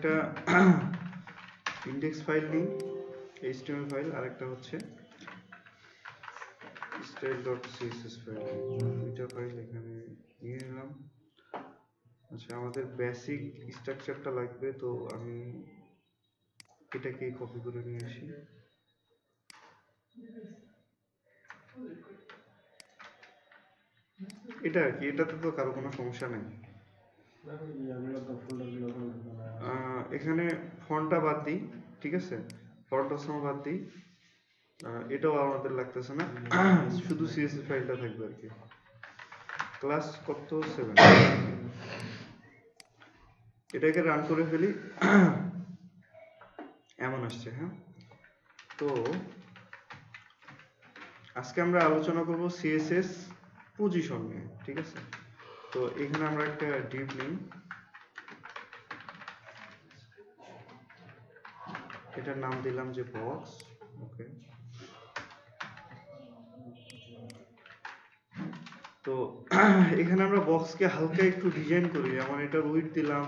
একটা index file নিই, HTML file, আর একটা হচ্ছে style.css ফাইল, দুইটা ফাইল এখানে নিয়ে নিলাম। আচ্ছা, আমাদের বেসিক স্ট্রাকচারটা লাগবে, তো আমি এটাকে কপি করে নিয়ে আসি। এটা আর কি, এটাতে তো কারো কোনো সমস্যা নেই। এখানে ফন্টটা বাদ দিই, ঠিক আছে, ফন্ট অপশন বাদ দিই, এটাও আমাদের লাগতেছে না, শুধু CSS ফাইলটা থাকবে আর কি। ক্লাস কত 7, এটাকে রান করে ফেলি, এমন আসছে। হ্যাঁ, তো আজকে আমরা আলোচনা করব CSS পজিশন নিয়ে, ঠিক আছে। তো এখানে আমরা একটা ডিভ নিই, এটার নাম দিলাম যে বক্স। ওকে, তো এখানে আমরা বক্সকে হালকা একটু ডিজাইন করি, যেমন এটার উইডথ দিলাম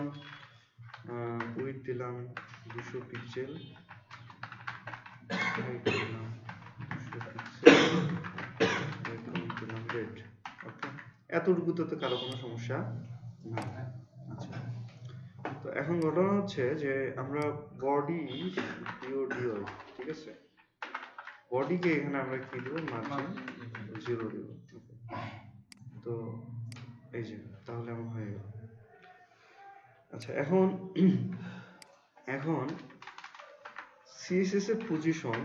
200 পিক্সেল, এতটুকুতে তো কারো কোনো সমস্যা না। আচ্ছা, তো এখন ঘটনা হচ্ছে যে আমরা বডি ঠিক আছে, বডিকে এখানে আমরা কি দেবো, মার্জিন 0 দেব। তো এই যে, তাহলে এমন হয়ে গেল। আচ্ছা, এখন CSS এর পজিশন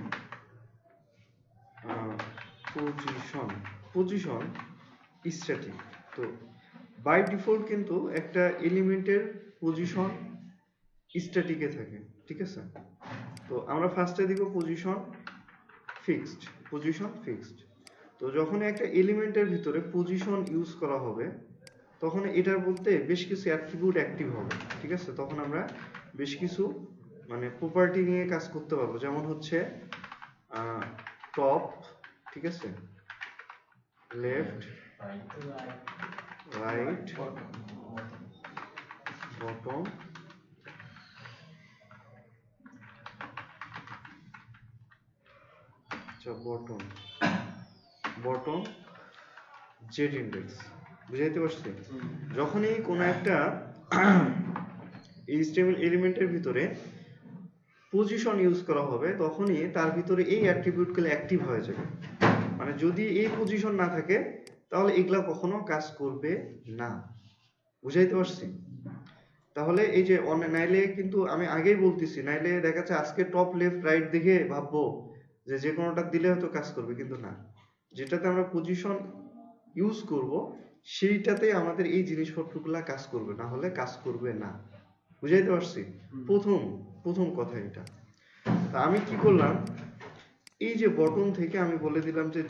স্ট্যাটিক। তো বাই ডিফল্ট কিন্তু একটা এলিমেন্টের পজিশন স্ট্যাটিকে থাকে, ঠিক আছে। তো আমরা ফার্স্টে দিব পজিশন ফিক্সড। তো যখন একটা এলিমেন্টের ভিতরে পজিশন ইউজ করা হবে, তখন এটার বলতে বেশ কিছু অ্যাট্রিবিউট অ্যাক্টিভ হবে, ঠিক আছে। তখন আমরা বেশ কিছু মানে প্রপার্টি নিয়ে কাজ করতে পারবো, যেমন হচ্ছে টপ, ঠিক আছে, left, right, bottom, bottom Z index. বুঝাইতে পারছি? যখনই কোনো একটা HTML এলিমেন্টের ভিতরে পজিশন ইউজ করা হবে, তখনই তার ভিতরে এই অ্যাট্রিবিউটগুলো অ্যাক্টিভ হয়ে যাবে। মানে যদি এই পজিশন না থাকে, তাহলে এগুলা কখনো কাজ করবে না। বুঝাইতে পারছি? তাহলে এই যে নাইলে কিন্তু আমি আগেই বলতেছি, নাইলে দেখা যাচ্ছে আজকে টপ লেফট রাইট দেখে ভাববো যে কোনোটা দিলে হয়তো কাজ করবে, কিন্তু না। যেটাতে আমরা পজিশন ইউজ করব, সেইটাতে আমাদের এই জিনিসপত্রগুলা কাজ করবে, না হলে কাজ করবে না। বুঝাইতে পারছি? প্রথম কথা এটা। তা আমি কি করলাম, এই যে বটন থেকে আমি বলে দিলাম যে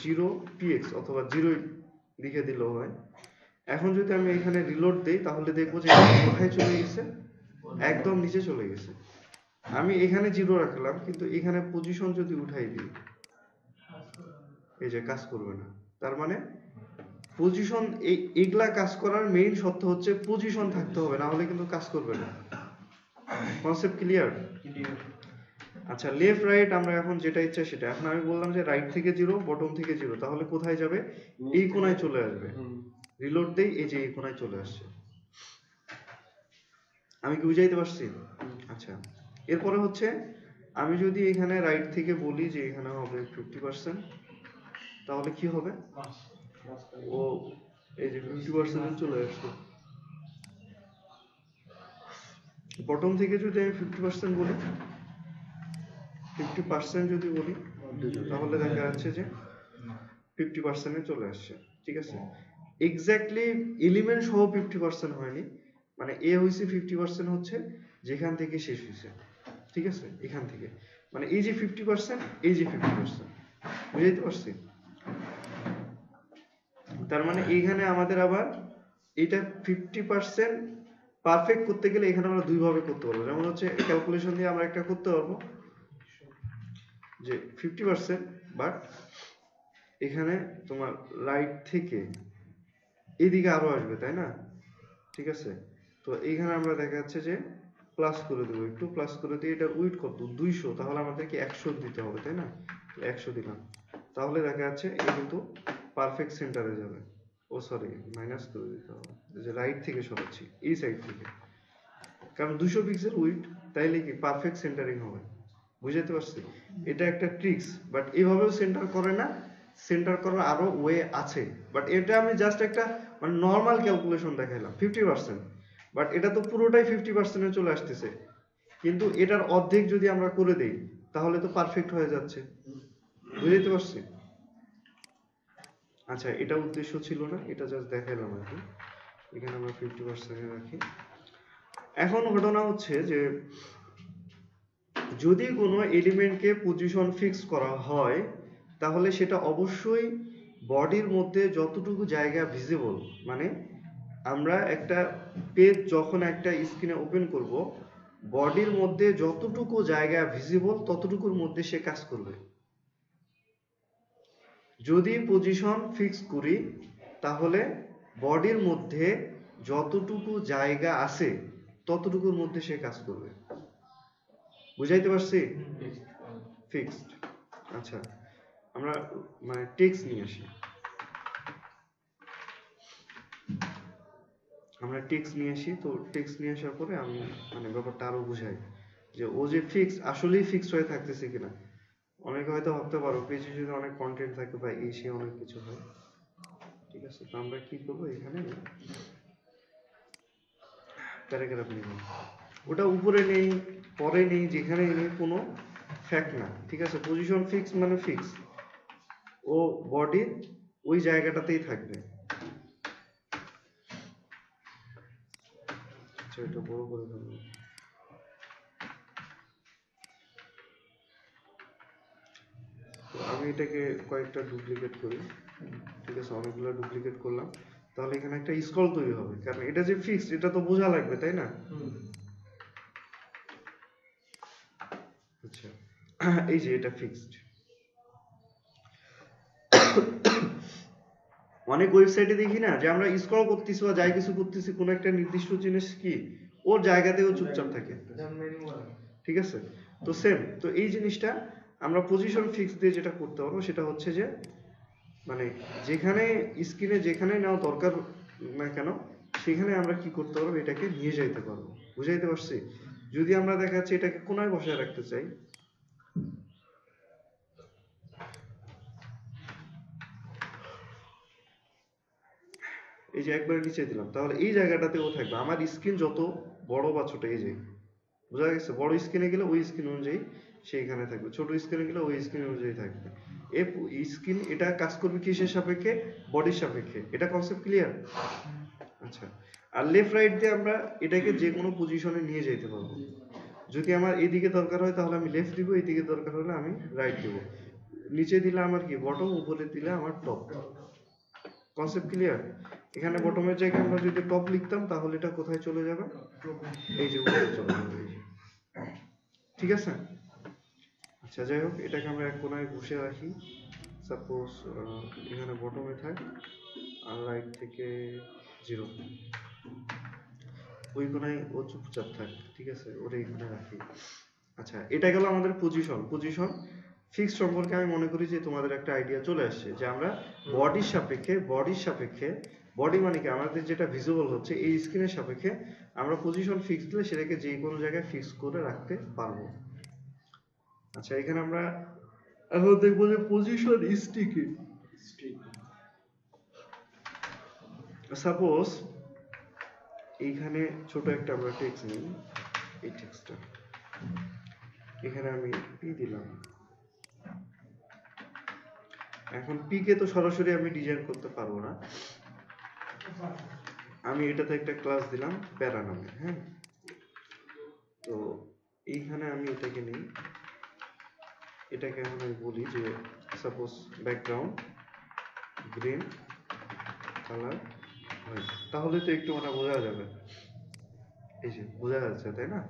0 px অথবা 0 লিখে দিলেও হয়। এখন যদি আমি এখানে রিলোড দেই, তাহলে দেখবো যে কোথায় চলে গেছে, একদম নিচে চলে গেছে। আমি এখানে 0 রাখলাম, কিন্তু এখানে পজিশন যদি উঠাই দিই, এই যে কাজ করবে না। তার মানে পজিশন, এইগুলা কাজ করার মেইন শর্ত হচ্ছে পজিশন থাকতে হবে, না হলে কিন্তু কাজ করবে না। Concept clear? আচ্ছা, লেফট রাইট আমরা এখন যেটা ইচ্ছা সেটা। এখন আমি বললাম যে রাইট থেকে 0, বটম থেকে 0, তাহলে কোথায় যাবে? এই কোণায় চলে আসবে। রিলোড দেই, এই যে এই কোণায় চলে আসছে। আমি কি বুঝাইতে পারছি? আচ্ছা, এরপরে হচ্ছে আমি যদি এখানে রাইট থেকে বলি যে এখানে হবে 50%, তাহলে কি হবে? ও এই যে 50% চলে আসছে। বটম থেকে যদি আমি 50% বলি, 50% যদি বলি, তাহলে দেখা যাচ্ছে যে 50% চলে আসছে, ঠিক আছে। এক্স্যাক্টলি এলিমেন্ট সহ 50% হয়নি, মানে এ হয়েছে 50% হচ্ছে যেখান থেকে শেষ হয়েছে, ঠিক আছে, এখান থেকে। মানে এই যে 50%, এই যে 50%, বুঝাইতে পারছি? তার মানে এইখানে আমাদের আবার এটা 50% পারফেক্ট করতে গেলে এখানে আমরা দুই ভাবে করতে পারবো। যেমন হচ্ছে ক্যালকুলেশন দিয়ে আমরা একটা করতে পারবো যে 50%, বাট এখানে তোমার রাইট থেকে এদিকে আরো আসবে, তাই না? ঠিক আছে, তো এইখানে আমরা দেখা যাচ্ছে যে প্লাস করে দেবো, একটু প্লাস করে দিয়ে এটার উইডথ কত 200, তাহলে আমাদেরকে 100 দিতে হবে তাই না, 100 দিলাম, তাহলে দেখা যাচ্ছে এটা কিন্তু পারফেক্ট সেন্টারে যাবে। ও সরি, মাইনাস করে দিতে হবে, যে রাইট থেকে সরাচ্ছি এই সাইড থেকে, কারণ 200 পিক্সেল উইডথ, তাইলে কি পারফেক্ট সেন্টারিং হবে। বুঝাতে পারছি? এটা একটা ট্রিক্স, বাট এভাবেও সেন্টার করে না, সেন্টার করার আরো ওয়ে আছে, বাট এটা আমি জাস্ট একটা মানে নর্মাল ক্যালকুলেশন দেখাইলাম 50%, বাট এটা তো পুরোটাই 50%-এ চলে আসতেছে, কিন্তু এটার অর্ধেক যদি আমরা করে দেই তাহলে তো পারফেক্ট হয়ে যাচ্ছে। বুঝতে পারছি? আচ্ছা, এটা উদ্দেশ্য ছিল না, এটা জাস্ট দেখাইলাম আর কি। এখানে আমরা 50% রাখি। এখন ঘটনা হচ্ছে যে যদি কোনো এলিমেন্টকে পজিশন ফিক্স করা হয় তাহলে সেটা অবশ্যই বডির মধ্যে যতটুকু জায়গা ভিজিবল, মানে আমরা একটা পেজ যখন একটা স্ক্রিনে ওপেন করব, বডির মধ্যে যতটুকু জায়গা ভিজিবল ততটুকুর মধ্যে সে কাজ করবে। যদি পজিশন ফিক্স করি তাহলে বডির মধ্যে যতটুকু জায়গা আছে ততটুকুর মধ্যে সে কাজ করবে। বুঝাইতে পারছি? ফিক্সড। আচ্ছা, আমরা মানে টেক্সট নিয়ে আসি, তো টেক্সট নিয়ে আসার পরে আমি মানে ব্যাপারটা আরো বুঝাই যে ও যে ফিক্স আসলেই ফিক্স হয়ে থাকতেছে কিনা। অনেকে হয়তো ভাবতে পারো পেজে যদি অনেক কন্টেন্ট থাকে বা এই সে অনেক কিছু হয়, ঠিক আছে, তো আমরা কি করবো এখানে প্যারাগ্রাফ নিব, ওটা উপরে নেই পরে নেই যেখানেই নেই কোনো ফ্যাক্ট না, ঠিক আছে। পজিশন ফিক্স মানে ফিক্স, ও বডির ওই জায়গাটাতেই থাকবে। আচ্ছা, এটা বড় করে ফেলবো। আমি এটাকে কয়েকটা ডুপ্লিকেট করি, ঠিক আছে, অনেকগুলো ডুপ্লিকেট করলাম, তাহলে এখানে একটা স্ক্রল তৈরি হবে, কারণ এটা যে ফিক্সড এটা তো বোঝা লাগবে তাই না। আচ্ছা, এই যে এটা ফিক্সড। অনেক ওয়েবসাইটে দেখি না যে আমরা স্ক্রল করতেছি বা যাই কিছু করতেছি, কোনো একটা নির্দিষ্ট জিনিস কি ওর জায়গাতেও চুপচাপ থাকে, ঠিক আছে। তো সেম, তো এই জিনিসটা আমরা পজিশন ফিক্স দিয়ে যেটা করতে পারবো সেটা হচ্ছে যে মানে যেখানে স্ক্রিনে যেখানে নেওয়া দরকার না কেন সেখানে আমরা কি করতে পারবো, এটাকে নিয়ে যাইতে পারবো। বুঝাইতে পারছি? যদি আমরা দেখা যাচ্ছে এটাকে কোনায় বসায় রাখতে চাই, এই যে একবার নিচে দিলাম, তাহলে এই জায়গাটাতেও থাকবে। আমার স্ক্রিন যত বড় বা ছোট, এই যে বোঝা গেছে, বড় স্ক্রিনে গেলে ওই স্ক্রিন অনুযায়ী সেইখানে থাকবে, ছোট স্ক্রিনে গেলে ওই স্ক্রিন অনুযায়ী থাকবে। এই স্ক্রিন এটা কাজ করবে কিসের সাপেক্ষে, বডির সাপেক্ষে। এটা কনসেপ্ট ক্লিয়ার? আচ্ছা, আর লেফট রাইট দিয়ে আমরা এটাকে যে কোনো পজিশনে নিয়ে যেতে পারবো। যদি আমার এইদিকে দরকার হয় তাহলে আমি লেফট দিব, এইদিকে দরকার হলে আমি রাইট দিব। নিচে দিলে আমার কি বটম, উপরে দিলে আমার টপ। Concept clear? এখানে বটমের জায়গায় আমরা যদি টপ লিখতাম তাহলে এটা কোথায় চলে যাবে, এই যে উপরে চলে যাবে, এই যে, ঠিক আছে। আচ্ছা, যাই হোক, এটাকে আমরা এক কোনায় বসে রাখি। সাপোজ এখানে বটমে থাক আর রাইট থেকে 0, ওই কোনায় ও চুপচাপ থাক, ঠিক আছে, ওটা এখানে রাখি। আচ্ছা, এটা গেল আমাদের পজিশন ফিক্স সম্পর্কে। আমি মনে করি যে তোমাদের একটা আইডিয়া চলে আসছে যে আমরা বডির সাপেক্ষে বডি মানে কি আমাদের যেটা ভিজিবল হচ্ছে এই স্ক্রিনের সাপেক্ষে আমরা পজিশন ফিক্স দিলে সেটাকে যে কোনো জায়গায় ফিক্স করে রাখতে পারবো। আচ্ছা, এখানে আমরা এখন দেখবো যে পজিশন স্টিকি। সাপোজ এইখানে ছোট একটা আমরা টেক্সট নিই, এই টেক্সটটা এখানে আমি পি দিলাম। এখন পি কে তো সরাসরি আমি ডিজাইন করতে পারবো না, আমি এটাতে একটা ক্লাস দিলাম প্যারা নামে, হ্যাঁ। তো এইখানে আমি এটাকে নিই, এটাকে এখন আমি বলি যে suppose background green colour white, তাহলে তো একটু মানে বোঝা যাবে, এই যে বোঝা যাচ্ছে তাই না।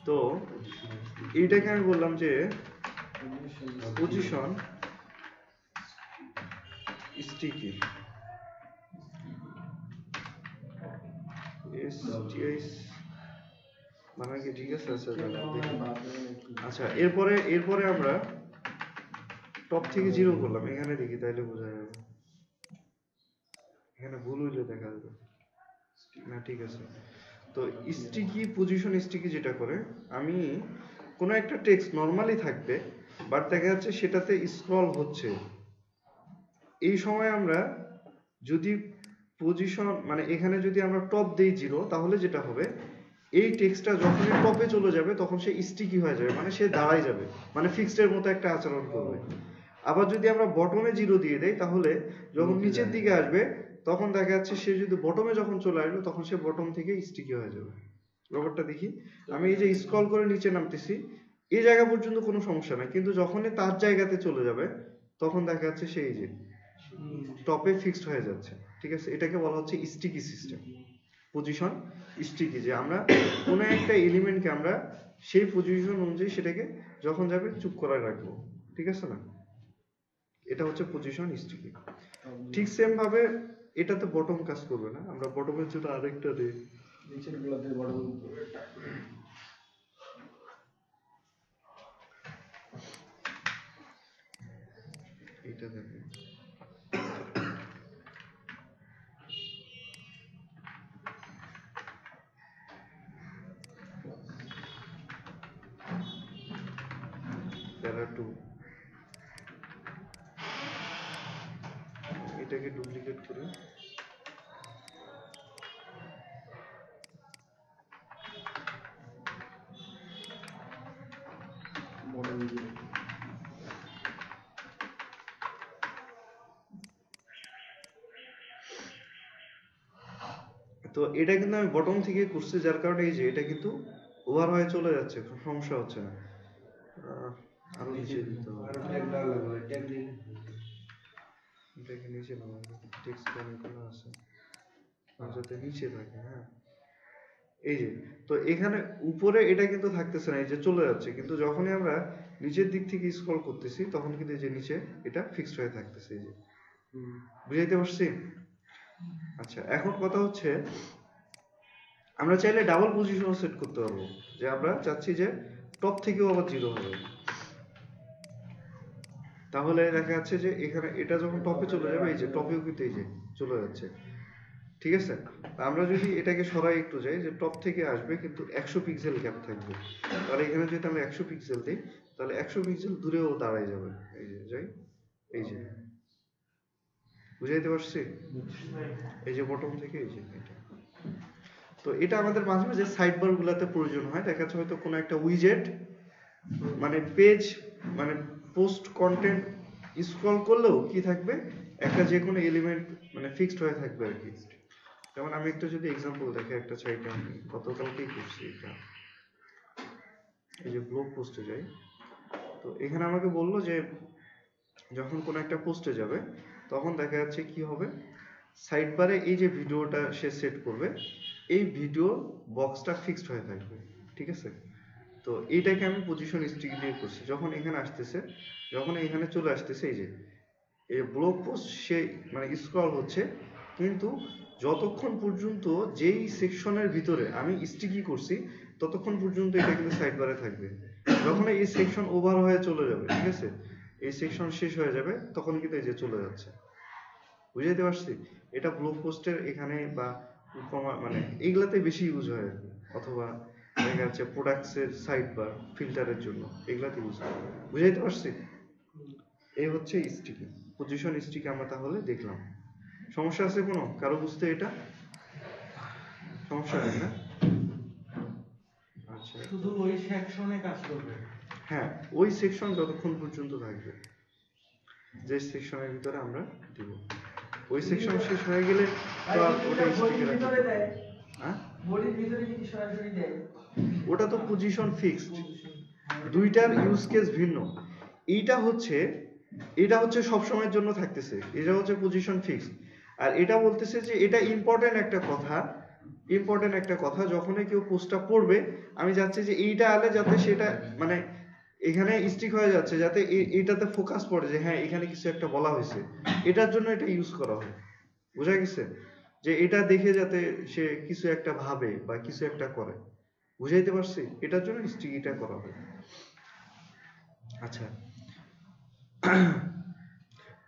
তো এইটাকে আমি বললাম যে পজিশন স্টিকি, STI মানে কি ঠিক আছে? আচ্ছা দেখি। আচ্ছা এরপরে আমরা টপ থেকে 0 করলাম, এখানে দেখি তাইলে বোঝা যাবে। এখানে ভুল হইলে দেখা যাবে না। ঠিক আছে, তো স্টিকি পজিশন স্টিকি যেটা করে, আমি কোনো একটা টেক্সট নর্মালি থাকবে বাট দেখা যাচ্ছে সেটাতে স্ক্রল হচ্ছে, এই সময় আমরা যদি পজিশন মানে এখানে যদি আমরা টপ দেই 0, তাহলে যেটা হবে এই টেক্সটটা যখন টপে চলে যাবে তখন সে স্টিকি হয়ে যাবে, মানে সে দাঁড়ায় যাবে, মানে ফিক্সডের মতো একটা আচরণ করবে। আবার যদি আমরা বটমে 0 দিয়ে দেই, তাহলে যখন নিচের দিকে আসবে তখন দেখা যাচ্ছে সে যদি বটমে যখন চলে আসবে তখন সে বটম থেকে স্টিকি হয়ে যাবে। ব্যাপারটা দেখি, আমি এই যে স্ক্রল করে নিচে নামতেছি এই জায়গা পর্যন্ত কোনো সমস্যা নাই, কিন্তু যখনই তার জায়গাতে চলে যাবে তখন দেখা যাচ্ছে সেই যে টপে ফিক্সড হয়ে যাচ্ছে। ঠিক আছে, এটাকে বলা হচ্ছে স্টিকি সিস্টেম, পজিশন স্টিকি, যে আমরা কোনো একটা এলিমেন্টকে আমরা সেই পজিশন অনুযায়ী সেটাকে যখন যাবে চুপ করে রাখবো। ঠিক আছে না, এটা হচ্ছে পজিশন স্টিকি। ঠিক সেম ভাবে এটাতে বটম কাজ করবে না, আমরা বটমের জন্য আরেকটা দিই, নিচের গুলাতে বটম এটা দেখেন। প্যারা 2 এটাকে ডুপ্লিকেট করে তো এটা কিন্তু আমি বটম থেকে করছি, যার কারণে এই যে এটা কিন্তু ওভার হয়ে চলে যাচ্ছে, কোনো সমস্যা হচ্ছে না। আরো নিচে দিতে হবে, এটাকে নিচে নামাবো, টেক্সট অনেকগুলো আছে যাতে নিচে থাকে। হ্যাঁ, এই যে, তো এখানে উপরে এটা কিন্তু থাকতেছে না, এই যে চলে যাচ্ছে, কিন্তু যখনই আমরা নিচের দিক থেকে স্ক্রল করতেছি তখন কিন্তু এই যে নিচে এটা ফিক্সড হয়ে থাকতেছে, এই যে। বুঝাইতে পারছি? আচ্ছা, এখন কথা হচ্ছে আমরা চাইলে ডাবল পজিশনও সেট করতে পারবো, যে আমরা চাচ্ছি যে টপ থেকেও আবার 0 হবে, তাহলে দেখা যাচ্ছে যে এখানে এটা যখন টপে চলে যাবে, এই যে টপেও কিন্তু এই যে চলে যাচ্ছে। ঠিক আছে, আমরা যদি এটাকে সরাই একটু যাই, যে টপ থেকে আসবে কিন্তু 100 পিক্সেল গ্যাপ থাকবে, তাহলে এখানে যদি আমরা 100 পিক্সেল দিই তাহলে 100 পিক্সেল দূরেও দাঁড়ায় যাবে। এই যে যাই, এই যে, বুঝাইতে পারছি? এই যে বটম থেকে এই যে এটা, তো এটা আমাদের মাঝে মাঝে সাইড বার গুলাতে প্রয়োজন হয়। দেখা যাচ্ছে হয়তো কোনো একটা উইজেট মানে পেজ মানে পোস্ট কন্টেন্ট স্ক্রল করলেও কি থাকবে, একটা যে কোনো এলিমেন্ট মানে ফিক্সড হয়ে থাকবে আর কি। যেমন আমি একটা যদি এক্সাম্পল দেখে একটা সাইটে আমি গতকালকেই করছি এটা, এই যে ব্লগ পোস্টে যাই, তো এখানে আমাকে বললো যে যখন কোনো একটা পোস্টে যাবে তখন দেখা যাচ্ছে কি হবে, সাইড বারে এই যে ভিডিওটা সে সেট করবে এই ভিডিও বক্সটা ফিক্সড হয়ে থাকবে। ঠিক আছে, তো এইটাকে আমি পজিশন স্টিক দিয়ে করছি, যখন এখানে আসতেছে, যখন এখানে চলে আসতেছে এই যে এই ব্লগ পোস্ট সে মানে স্ক্রল হচ্ছে, কিন্তু যতক্ষণ পর্যন্ত যেই সেকশনের ভিতরে আমি স্টিকি করছি ততক্ষণ পর্যন্ত এটা কিন্তু সাইড বারে থাকবে। যখন এই সেকশন ওভার হয়ে চলে যাবে, ঠিক আছে, এই সেকশন শেষ হয়ে যাবে তখন কিন্তু এই যে চলে যাচ্ছে। বুঝাইতে পারছি? এটা ব্লগ পোস্টের এখানে বা মানে এইগুলাতে বেশি ইউজ হয় আর কি, অথবা দেখা যাচ্ছে প্রোডাক্টসের সাইড বা ফিল্টারের জন্য এগুলাতে ইউজ হয়। বুঝাইতে পারছি? এই হচ্ছে স্টিকি পজিশন স্টিকি আমরা তাহলে দেখলাম। সমস্যা আছে কোনো কারো বুঝতে? এটা সমস্যা নেই না? আচ্ছা, শুধু ওই সেকশনে কাজ করবে। হ্যাঁ, ওই সেকশন যতক্ষণ পর্যন্ত থাকবে, যে সেকশনের ভিতরে আমরা দিব, ওই সেকশন শেষ হয়ে গেলে তো আর ওটা স্টিকে রাখতে হবে। হ্যাঁ, বডির ভিতরে কি সরাসরি দেয়? ওটা তো পজিশন ফিক্সড, দুইটার ইউজ কেস ভিন্ন। এইটা হচ্ছে সব সময়ের জন্য থাকতেছে, এটা হচ্ছে পজিশন ফিক্সড। আর এটা বলতেছে যে এটা ইম্পর্টেন্ট একটা কথা, যখনই কেউ পোস্টটা পড়বে আমি যাচ্ছি যে এইটা আলে যাতে সেটা মানে এখানে স্টিক হয়ে যাচ্ছে, যাতে এইটাতে ফোকাস পড়ে যে হ্যাঁ এখানে কিছু একটা বলা হয়েছে, এটার জন্য এটা ইউজ করা হয়। বোঝা গেছে? যে এটা দেখে যাতে সে কিছু একটা ভাবে বা কিছু একটা করে। বুঝাইতে পারছি? এটার জন্য স্টিকিটা করা হয়। আচ্ছা,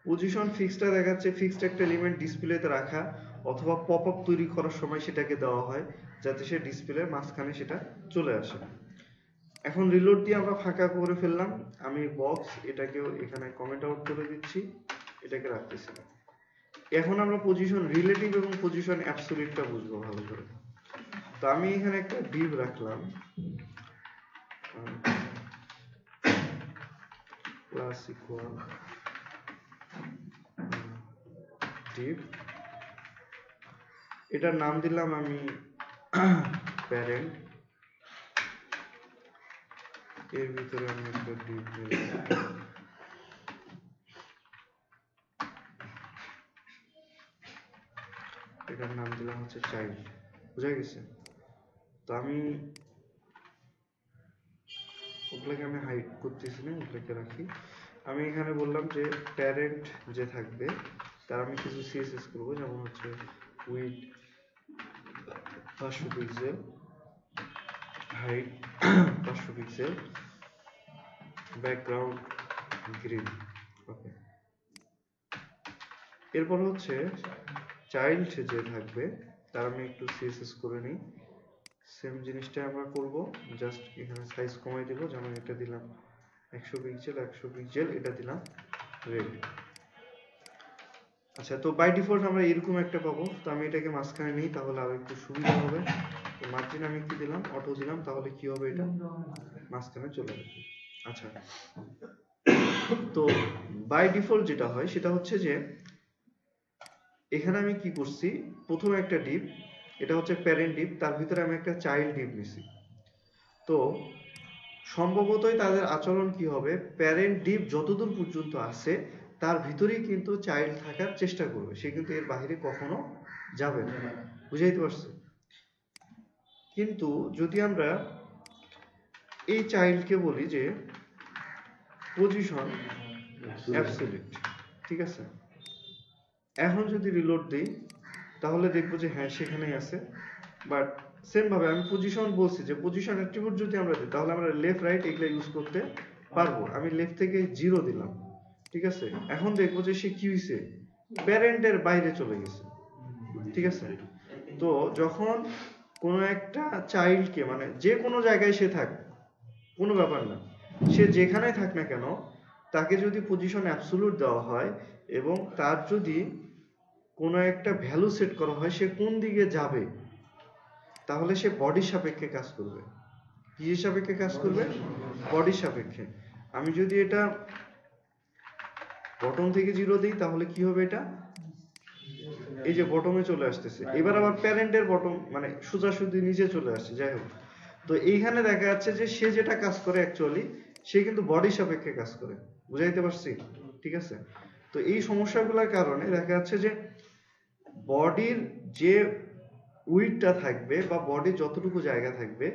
পজিশন ফিক্সডটা দেখাচ্ছে ফিক্সড একটা এলিমেন্ট ডিসপ্লেতে রাখা অথবা পপ আপ তৈরি করার সময় সেটাকে দেওয়া হয় যাতে সে ডিসপ্লের মাঝখানে সেটা চলে আসে। এখন রিলোড দিয়ে আমরা ফাঁকা করে ফেললাম। আমি বক্স এটাকেও এখানে কমেন্ট আউট করে দিচ্ছি, এটাকে রাখতেছি না। এখন আমরা পজিশন রিলেটিভ এবং পজিশন অ্যাবসলিউটটা বুঝবো ভালো করে। তো আমি এখানে একটা ডিভ রাখলাম প্লাস ইকুয়াল ডিভ, এটার নাম দিলাম আমি প্যারেন্ট, এর ভিতরে আমি একটা ডিভ দিলাম, এটার নাম দিলাম হচ্ছে চাইল্ড। বুঝা গেছে? তো আমি ওগুলোকে আমি হাইড করতেছি না, ওগুলোকে রাখি। আমি এখানে বললাম যে প্যারেন্ট যে থাকবে তার আমি কিছু সিএসএস করবো, যেমন হচ্ছে width 500 pixel, height 500 pixel, background green. Okay, এরপর হচ্ছে চাইল্ড যে থাকবে তার আমি একটু সিএসএস করে নিই। সেম জিনিসটা আমরা করব, জাস্ট এখানে সাইজ কমাই দেব, যেমন এটা দিলাম 100 পিক্সেল 100 পিক্সেল, এটা দিলাম রেড। আচ্ছা, তো বাই ডিফল্ট আমরা এরকম একটা পাবো। তো আমি এটাকে মাঝখানে নিই, তাহলে আরো একটু সুবিধা হবে। তো মার্জিন আমি কি দিলাম, অটো দিলাম, তাহলে কি হবে, এটা মাঝখানে চলে আসবে। আচ্ছা, তো বাই ডিফল্ট যেটা হয় সেটা হচ্ছে যে এখানে আমি কি করছি, প্রথমে একটা ডিভ, এটা হচ্ছে প্যারেন্ট ডিভ, তার ভিতরে আমি একটা চাইল্ড ডিভ নিছি। তো সম্ভবতই তাদের আচরণ কি হবে, প্যারেন্ট ডিভ যতদূর পর্যন্ত আছে তার ভিতরেই কিন্তু চাইল্ড থাকার চেষ্টা করবে, সে কিন্তু এর বাইরে কখনো যাবে না। বুঝাইতে পারছি? কিন্তু যদি আমরা এই চাইল্ডকে বলি যে পজিশন অ্যাবসলিউট, ঠিক আছে, এখন যদি রিলোড দিই তাহলে দেখবো যে হ্যাঁ সেখানেই আছে। বাট সেম ভাবে আমি পজিশন বলছি যে পজিশন অ্যাট্রিবিউট যদি আমরা দিই তাহলে আমরা লেফট রাইট এগুলো ইউজ করতে পারবো। আমি লেফট থেকে 0 দিলাম, ঠিক আছে, এখন দেখবো যে সে কি হইছে, প্যারেন্টের বাইরে চলে গেছে। ঠিক আছে, তো যখন কোনো একটা চাইল্ডকে, মানে যে কোনো জায়গায় সে থাক, কোনো ব্যাপার না, সে যেখানেই থাক না কেন, তাকে যদি পজিশন অ্যাবসলিউট দেওয়া হয় এবং তার যদি কোনো একটা ভ্যালু সেট করা হয় সে কোন দিকে যাবে, তাহলে সে বডির সাপেক্ষে কাজ করবে। কি সাপেক্ষে কাজ করবে? বডির সাপেক্ষে। আমি যদি এটা বটম থেকে 0 দিই তাহলে কি হবে, এটা এই যে বটমে চলে আসতেছে। এবার আবার প্যারেন্টের বটম মানে সোজাসুজি নিচে চলে আসছে। যাই হোক, তো এইখানে দেখা যাচ্ছে যে সে যেটা কাজ করে অ্যাকচুয়ালি সে কিন্তু বডির সাপেক্ষে কাজ করে। বুঝাইতে পারছি? ঠিক আছে, তো এই সমস্যাগুলোর কারণে দেখা যাচ্ছে যে বডির যে উইডটা থাকবে বা বডির যতটুকু জায়গা থাকবে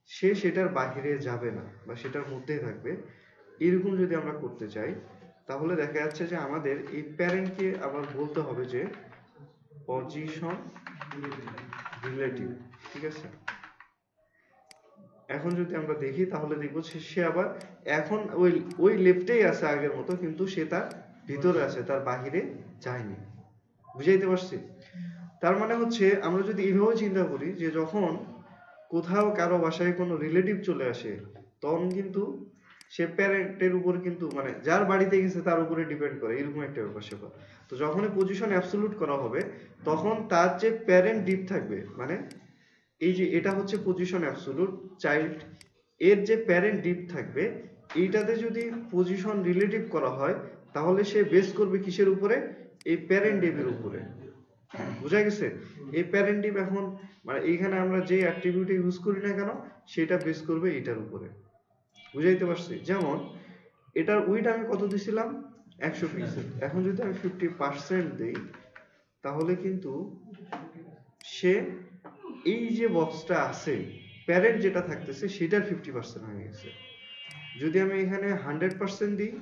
সে সেটার বাহিরে যাবে না বা সেটার মধ্যেই থাকবে। এরকম যদি আমরা করতে চাই তাহলে দেখা যাচ্ছে যে আমাদের এই প্যারেন্টকে আবার বলতে হবে যে পজিশন রিলেটিভ। ঠিক আছে, এখন যদি আমরা দেখি তাহলে দেখবো সে আবার এখন ওই লেফটেই আছে আগের মতো, কিন্তু সে তার ভিতরে আছে, তার বাহিরে যায়নি। বুঝাইতে পারছি? তার মানে হচ্ছে আমরা যদি এইভাবে চিন্তা করি যে যখন কোথাও কারো বাসায় কোনো রিলেটিভ চলে আসে তখন কিন্তু সে প্যারেন্টের উপর কিন্তু মানে যার বাড়িতে গেছে তার উপরে ডিপেন্ড করে, এরকম একটা ব্যাপার স্যাপার। তো যখনই পজিশন অ্যাবসলিউট করা হবে তখন তার যে প্যারেন্ট ডিপ থাকবে, মানে এই যে এটা হচ্ছে পজিশন অ্যাবসলিউট চাইল্ড, এর যে প্যারেন্ট ডিপ থাকবে এইটাতে যদি পজিশন রিলেটিভ করা হয় তাহলে সে বেস করবে কিসের উপরে? এই প্যারেন্ট ডিপের উপরে। বুঝা গেছে? এই প্যারেন্ট ডিপ এখন মানে এইখানে আমরা যে অ্যাট্রিবিউট ইউজ করি না কেন সেটা বেস করবে এটার উপরে। বুঝাইতে পারছি? যেমন এটার উইড আমি কত দিছিলাম? 100 পিক্সেল। এখন যদি আমি 50% দেই তাহলে কিন্তু সে এই যে বক্সটা আছে প্যারেন্ট যেটা থাকতেছে সেটার 50% হয়ে গেছে। যদি আমি এখানে 100% দিই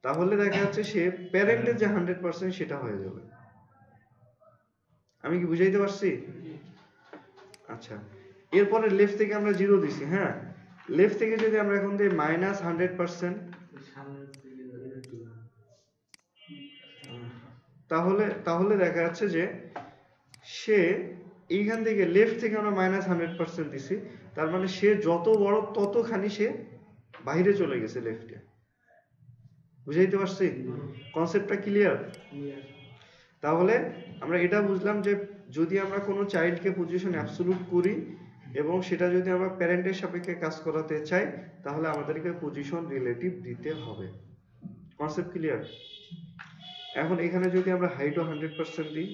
তাহলে দেখা যাচ্ছে সে প্যারেন্টের যে 100% সেটা হয়ে যাবে। আমি কি বুঝাইতে পারছি? আচ্ছা, এরপরে লেফট থেকে আমরা 0 দিছি, হ্যাঁ। লেফট থেকে যদি আমরা এখন দিই -100%, তাহলে তাহলে দেখা যাচ্ছে যে সে এইখান থেকে লেফট থেকে আমরা -100% দিছি, তার মানে সে যত বড় ততখানি সে বাইরে চলে গেছে লেফটে। বুঝাইতে পারছি? কনসেপ্টটা ক্লিয়ার? তাহলে আমরা এটা বুঝলাম যে যদি আমরা কোনো চাইল্ডকে পজিশন অ্যাবসলিউট করি এবং সেটা যদি আমরা প্যারেন্টের সাপেক্ষে কাজ করাতে চাই, তাহলে আমাদেরকে পজিশন রিলেটিভ দিতে হবে। Concept clear? এখন এখানে যদি আমরা হাইটও 100% দিই,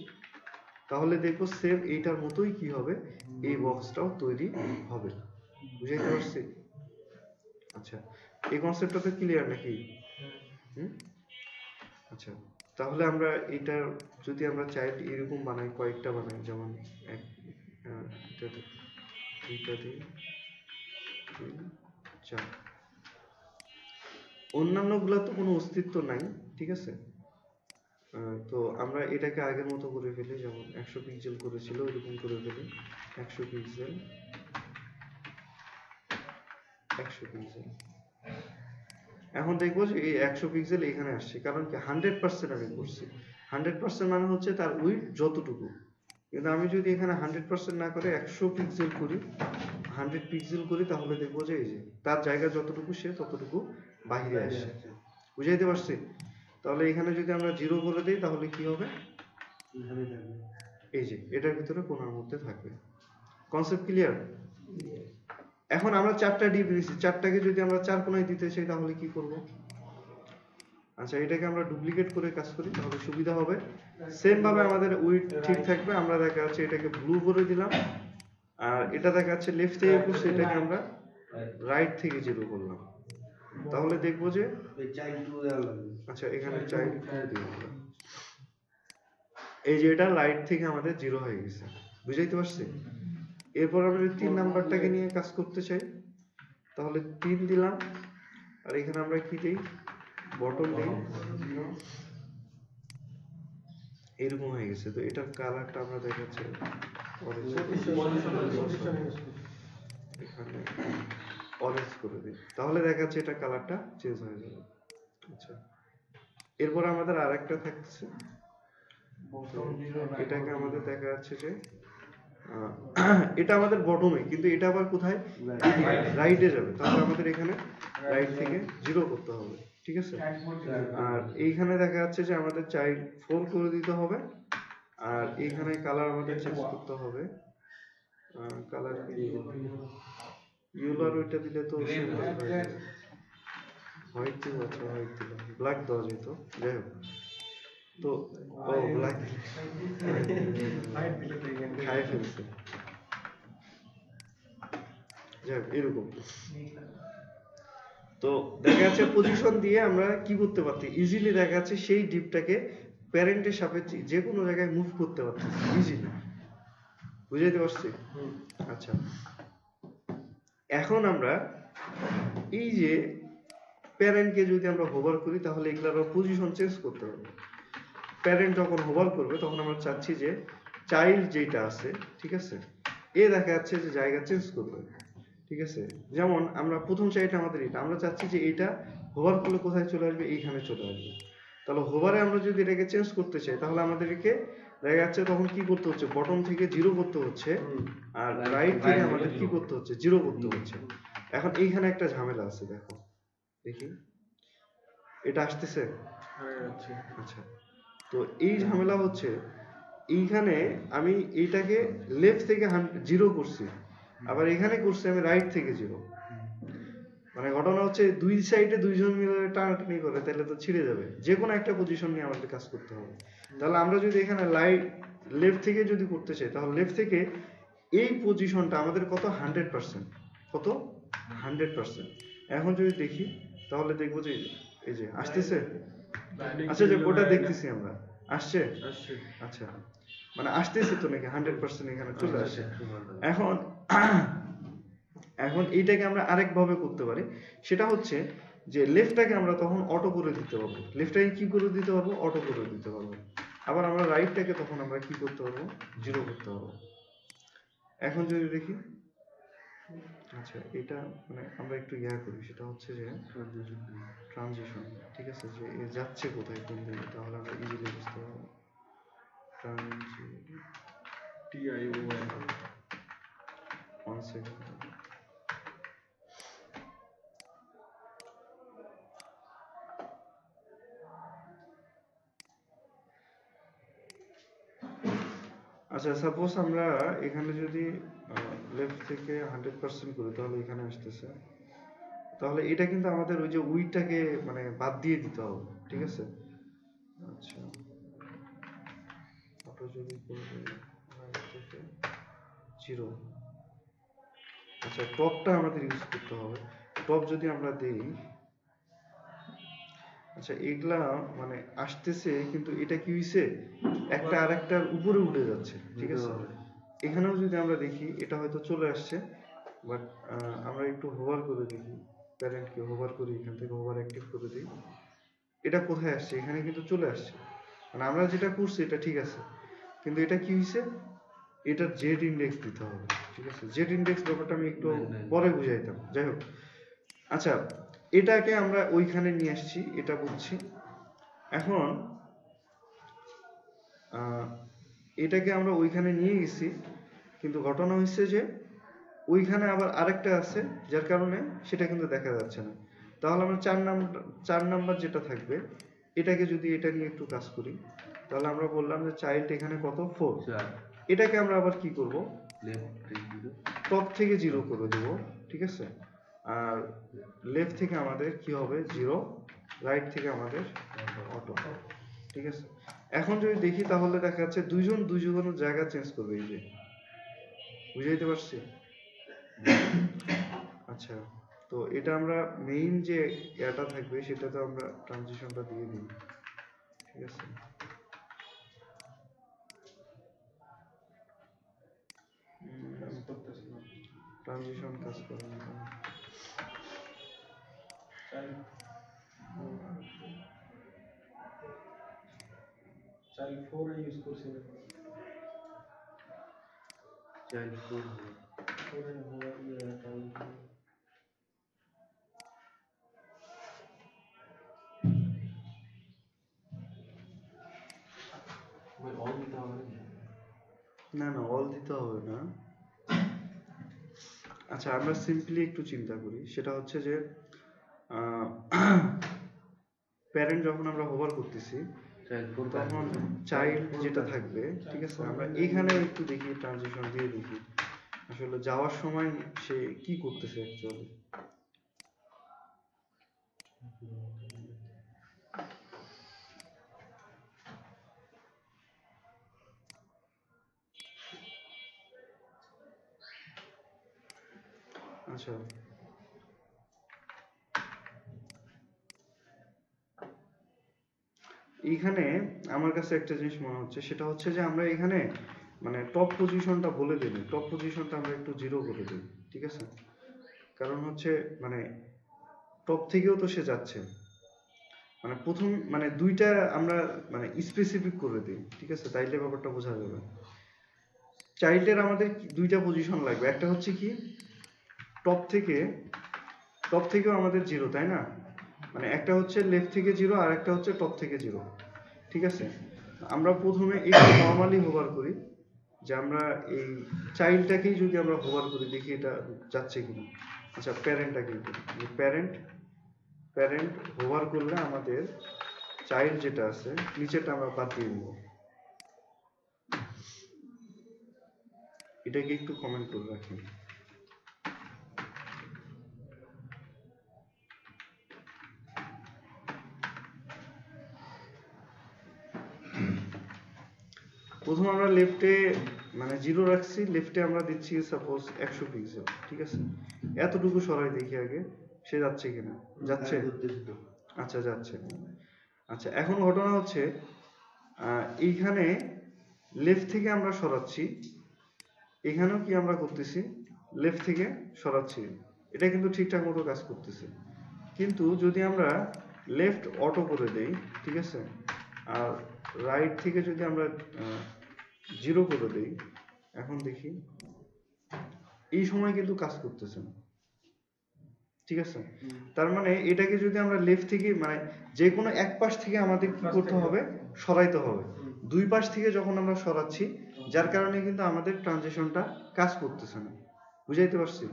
তাহলে দেখবো সেম এইটার মতোই কি হবে, এই বক্সটাও তৈরি হবে। বুঝাইতে পারছি? আচ্ছা, এই কনসেপ্টটা তো ক্লিয়ার নাকি? আচ্ছা, তাহলে আমরা এটা যদি আমরা চাইল্ড এরকম বানাই, কয়েকটা বানাই, যেমন দুইটা দিই, 3, 4, অন্যান্য গুলা তো কোনো অস্তিত্ব নাই, ঠিক আছে। তো আমরা এটাকে আগের মতো করে ফেলি, যেমন 100 পিক্সেল করেছিল এরকম করে ফেলি, 100 পিক্সেল, 100 পিক্সেল। এখন দেখবো যে এই 100 পিক্সেল এখানে আসছে, কারণ কি 100% আমি করছি। 100% মানে হচ্ছে তার উইডথ যতটুকু। কিন্তু আমি যদি এখানে 100% না করে 100 পিক্সেল করি, 100 পিক্সেল করি, তাহলে দেখবো যে এই যে তার জায়গা যতটুকু সে ততটুকু বাইরে আসে। বুঝাইতে পারছি? তাহলে এখানে যদি আমরা 0 করে দিই, তাহলে কি হবে? এই যে এটার ভিতরে কোণার মধ্যে থাকবে। Concept clear? এখন আমরা 4টা ডিপ দিয়েছি, 4টাকে যদি আমরা 4 কোণায় দিতে চাই, তাহলে কি করব? আচ্ছা, এটাকে আমরা ডুপ্লিকেট করে কাজ করি, তাহলে সুবিধা হবে। সেম ভাবে আমাদের উইডথ ঠিক থাকবে। আমরা দেখা যাচ্ছে এটাকে ব্লু করে দিলাম, আর এটা দেখা যাচ্ছে লেফট থেকে করছে, এটাকে আমরা রাইট থেকে 0 করলাম। তাহলে দেখবো যে আচ্ছা, এখানে চাইল্ড 2 দিয়ে দিলাম, এই যে এটা রাইট থেকে আমাদের 0 হয়ে গেছে। বুঝাইতে পারছি? এরপর আমরা 3 নাম্বারটাকে নিয়ে কাজ করতে চাই, তাহলে 3 দিলাম, আর এখানে আমরা কি দেই? বটম দেই, এরকম হয়ে গেছে। তো এটার কালারটা আমরা দেখাচ্ছি এখানে অরেঞ্জ করে দিই, তাহলে দেখাচ্ছে এটা কালারটা চেঞ্জ হয়ে যাবে। আচ্ছা, এরপর আমাদের আরেকটা থাকছে, এটাকে আমাদের দেখা যাচ্ছে যে এটা আমাদের বটমে, কিন্তু এটা আবার কোথায়? রাইটে যাবে, তাহলে আমাদের এখানে রাইট থেকে 0 করতে হবে, ঠিক আছে। আর এইখানে দেখা যাচ্ছে যে আমাদের চাইল্ড 4 করে দিতে হবে, আর এইখানে কালার আমাদের চেঞ্জ করতে হবে। কালার কি ইয়েলো, আর ওইটা দিলে তো হোয়াইট দিব। আচ্ছা, হোয়াইট দিলাম, ব্ল্যাক দেওয়া যেত, যাই হোক। তো ও ব্ল্যাক খাই ফেলছে, যাই হোক, এরকম। তো দেখা যাচ্ছে পজিশন দিয়ে আমরা কি করতে পারছি, ইজিলি দেখা যাচ্ছে সেই ডিপটাকে প্যারেন্টের সাপেক্ষে যে কোনো জায়গায় মুভ করতে পারছি ইজিলি। বুঝাইতে পারছি? আচ্ছা, এখন আমরা এই যে প্যারেন্টকে যদি আমরা হোভার করি, তাহলে এগুলোর পজিশন চেঞ্জ করতে হবে। প্যারেন্ট যখন হোভার করবে, তখন আমরা চাচ্ছি যে চাইল্ড যেটা আছে, ঠিক আছে, এ দেখা যাচ্ছে যে জায়গা চেঞ্জ করবে, ঠিক আছে। যেমন আমরা প্রথম চাইল্ড আমাদের এটা, আমরা চাচ্ছি যে এটা হোভার করলে কোথায় চলে আসবে? এইখানে চলে আসবে। তাহলে হোভারে আমরা যদি এটাকে চেঞ্জ করতে চাই, তাহলে আমাদেরকে দেখা যাচ্ছে তখন কি করতে হচ্ছে? বটম থেকে 0 করতে হচ্ছে, আর রাইট থেকে আমাদের কি করতে হচ্ছে? 0 করতে হচ্ছে। এখন এইখানে একটা ঝামেলা আছে, দেখো দেখি, এটা আসতেছে? আচ্ছা, তো এই ঝামেলা হচ্ছে এইখানে আমি এইটাকে লেফট থেকে 0 করছি, আবার এখানে করছি আমি রাইট থেকে 0। মানে ঘটনা হচ্ছে দুই সাইডে দুইজন মিলে টানাটানি করে, তাহলে তো ছিঁড়ে যাবে। যে কোনো একটা পজিশন নিয়ে আমাদের কাজ করতে হবে। তাহলে আমরা যদি এখানে লেফট থেকে যদি করতে চাই, তাহলে লেফট থেকে এই পজিশনটা আমাদের কত? 100%। কত? 100%। এখন যদি দেখি, তাহলে দেখবো যে এই যে আসতেছে। আচ্ছা, যে ওটা দেখতেছি আমরা, আসছে? আচ্ছা, মানে আসতেছে তো নাকি 100% এখানে চলে আসে। এখন এখন এইটাকে আমরা আরেক ভাবে করতে পারি, সেটা হচ্ছে যে লেফটটাকে আমরা তখন অটো করে দিতে পারবো। লেফটটাকে কি করে দিতে পারবো? অটো করে দিতে পারবো। আবার আমরা রাইটটাকে তখন আমরা কি করতে পারবো? 0 করতে পারবো। এখন যদি দেখি, আচ্ছা এটা মানে আমরা একটু করি, সেটা হচ্ছে যে ট্রানজিশন, ঠিক আছে, যে এ যাচ্ছে কোথায় কোন দিকে, তাহলে আমরা ইজিলি বুঝতে পারবো। TION 1 second. আচ্ছা সাপোজ আমরা এখানে যদি লেফট থেকে 100% করি তাহলে এখানে আসতেছে, তাহলে এটা কিন্তু আমাদের ওই যে উইটাকে মানে বাদ দিয়ে দিতে হবে, ঠিক আছে। আচ্ছা অটো যদি করে right থেকে 0, আচ্ছা টপটা আমাদের ইউজ করতে হবে। টপ যদি আমরা দেই, আচ্ছা এগুলা মানে আসতেছে, কিন্তু এটা কি হইছে একটা আরেকটার উপরে উঠে যাচ্ছে, ঠিক আছে। এখানেও যদি আমরা দেখি এটা হয়তো চলে আসছে, বাট আমরা একটু হোভার করে দেখি, প্যারেন্টকে হোভার করি, এখান থেকে হোভার অ্যাক্টিভ করে দিই, এটা কোথায় আসছে, এখানে কিন্তু চলে আসছে, মানে আমরা যেটা করছি এটা ঠিক আছে, কিন্তু এটা কি হয়েছে, এটা জেড ইন্ডেক্স দিতে হবে, ঠিক আছে। জেড ইন্ডেক্স ব্যাপারটা আমি একটু পরে বুঝাইতাম, যাই হোক। আচ্ছা এটাকে আমরা ওইখানে নিয়ে আসছি, এটা বুঝছি। এখন এটাকে আমরা ওইখানে নিয়ে গেছি, কিন্তু ঘটনা হচ্ছে যে ওইখানে আবার আরেকটা আছে, যার কারণে সেটা কিন্তু দেখা যাচ্ছে না। তাহলে আমরা 4 নাম্বার যেটা থাকবে, এটাকে যদি এটা নিয়ে একটু কাজ করি, তাহলে আমরা বললাম যে চাইল্ড এখানে কত 4, এটাকে আমরা আবার কি করব, টপ থেকে 0 করে দেব, ঠিক আছে। আর লেফট থেকে আমাদের কি হবে 0, রাইট থেকে আমাদের অটো, ঠিক আছে। এখন যদি দেখি তাহলে দেখা যাচ্ছে দুইজনের জায়গা চেঞ্জ করবে, এই যে বুঝাইতে পারছি। আচ্ছা তো এটা আমরা মেইন যে এটা থাকবে সেটাতে আমরা ট্রানজিশনটা দিয়ে দিই, ঠিক আছে। ট্রানজিশন কাজ করে না, চাইল্ড 4 ইউজ করছি, চাইল্ড 4 4 চাইল্ড অল দিতে হবে না না অল দিতে হবে না। আচ্ছা আমরা সিম্পলি একটু চিন্তা করি, সেটা হচ্ছে যে প্যারেন্ট যখন আমরা হোভার করতেছি তখন চাইল্ড যেটা থাকবে, ঠিক আছে, আমরা এখানে একটু দেখি ট্রানজিশন দিয়ে দেখি আসলে যাওয়ার সময় সে কি করতেছে অ্যাকচুয়ালি। আচ্ছা এইখানে আমার কাছে একটা জিনিস মনে হচ্ছে, সেটা হচ্ছে যে আমরা এখানে মানে টপ পজিশনটা বলে দিই, টপ পজিশনটা আমরা একটু 0 করে দিই, ঠিক আছে। কারণ হচ্ছে মানে টপ থেকেও তো সে যাচ্ছে, মানে প্রথম মানে দুইটা আমরা মানে স্পেসিফিক করে দিই, ঠিক আছে, তাইলে ব্যাপারটা বোঝা যাবে। চাইল্ডের আমাদের দুইটা পজিশন লাগবে, একটা হচ্ছে কি টপ থেকেও আমাদের 0, তাই না, মানে একটা হচ্ছে লেফট থেকে 0 আর একটা হচ্ছে টপ থেকে 0, ঠিক আছে। আমরা প্রথমে একটু নর্মালি হোভার করি, যে আমরা এই চাইল্ডটাকেই যদি আমরা হোভার করি দেখি এটা যাচ্ছে কিনা। আচ্ছা প্যারেন্টটাকে প্যারেন্ট হোভার করলে আমাদের চাইল্ড যেটা আছে নিচেটা আমরা বাদ দিয়ে দিব, এটাকে একটু কমেন্ট করে রাখি। প্রথম আমরা লেফটে মানে 0 রাখছি, লেফটে আমরা দিচ্ছি সাপোজ 100 পিক্সেল, ঠিক আছে। এতটুকু সরাই দেখি আগে সে যাচ্ছে কিনা, যাচ্ছে, আচ্ছা যাচ্ছে। আচ্ছা এখন ঘটনা হচ্ছে এইখানে লেফট থেকে আমরা সরাচ্ছি, এখানেও কি আমরা করতেছি লেফট থেকে সরাচ্ছি, এটা কিন্তু ঠিকঠাক মতো কাজ করতেছে। কিন্তু যদি আমরা লেফট অটো করে দেই, ঠিক আছে, আর রাইট থেকে যদি আমরা 0 করে দেই, এখন দেখি এই সময় কিন্তু কাজ করতেছে না, ঠিক আছে? তার মানে এটাকে যদি আমরা লেফট থেকে মানে যে কোনো এক পাশ থেকে আমাদের কি করতে হবে, সরাইতে হবে। দুই পাশ থেকে যখন আমরা সরাচ্ছি, যার কারণে কিন্তু আমাদের ট্রানজিশনটা কাজ করতেছে না। বুঝাইতে পারছি?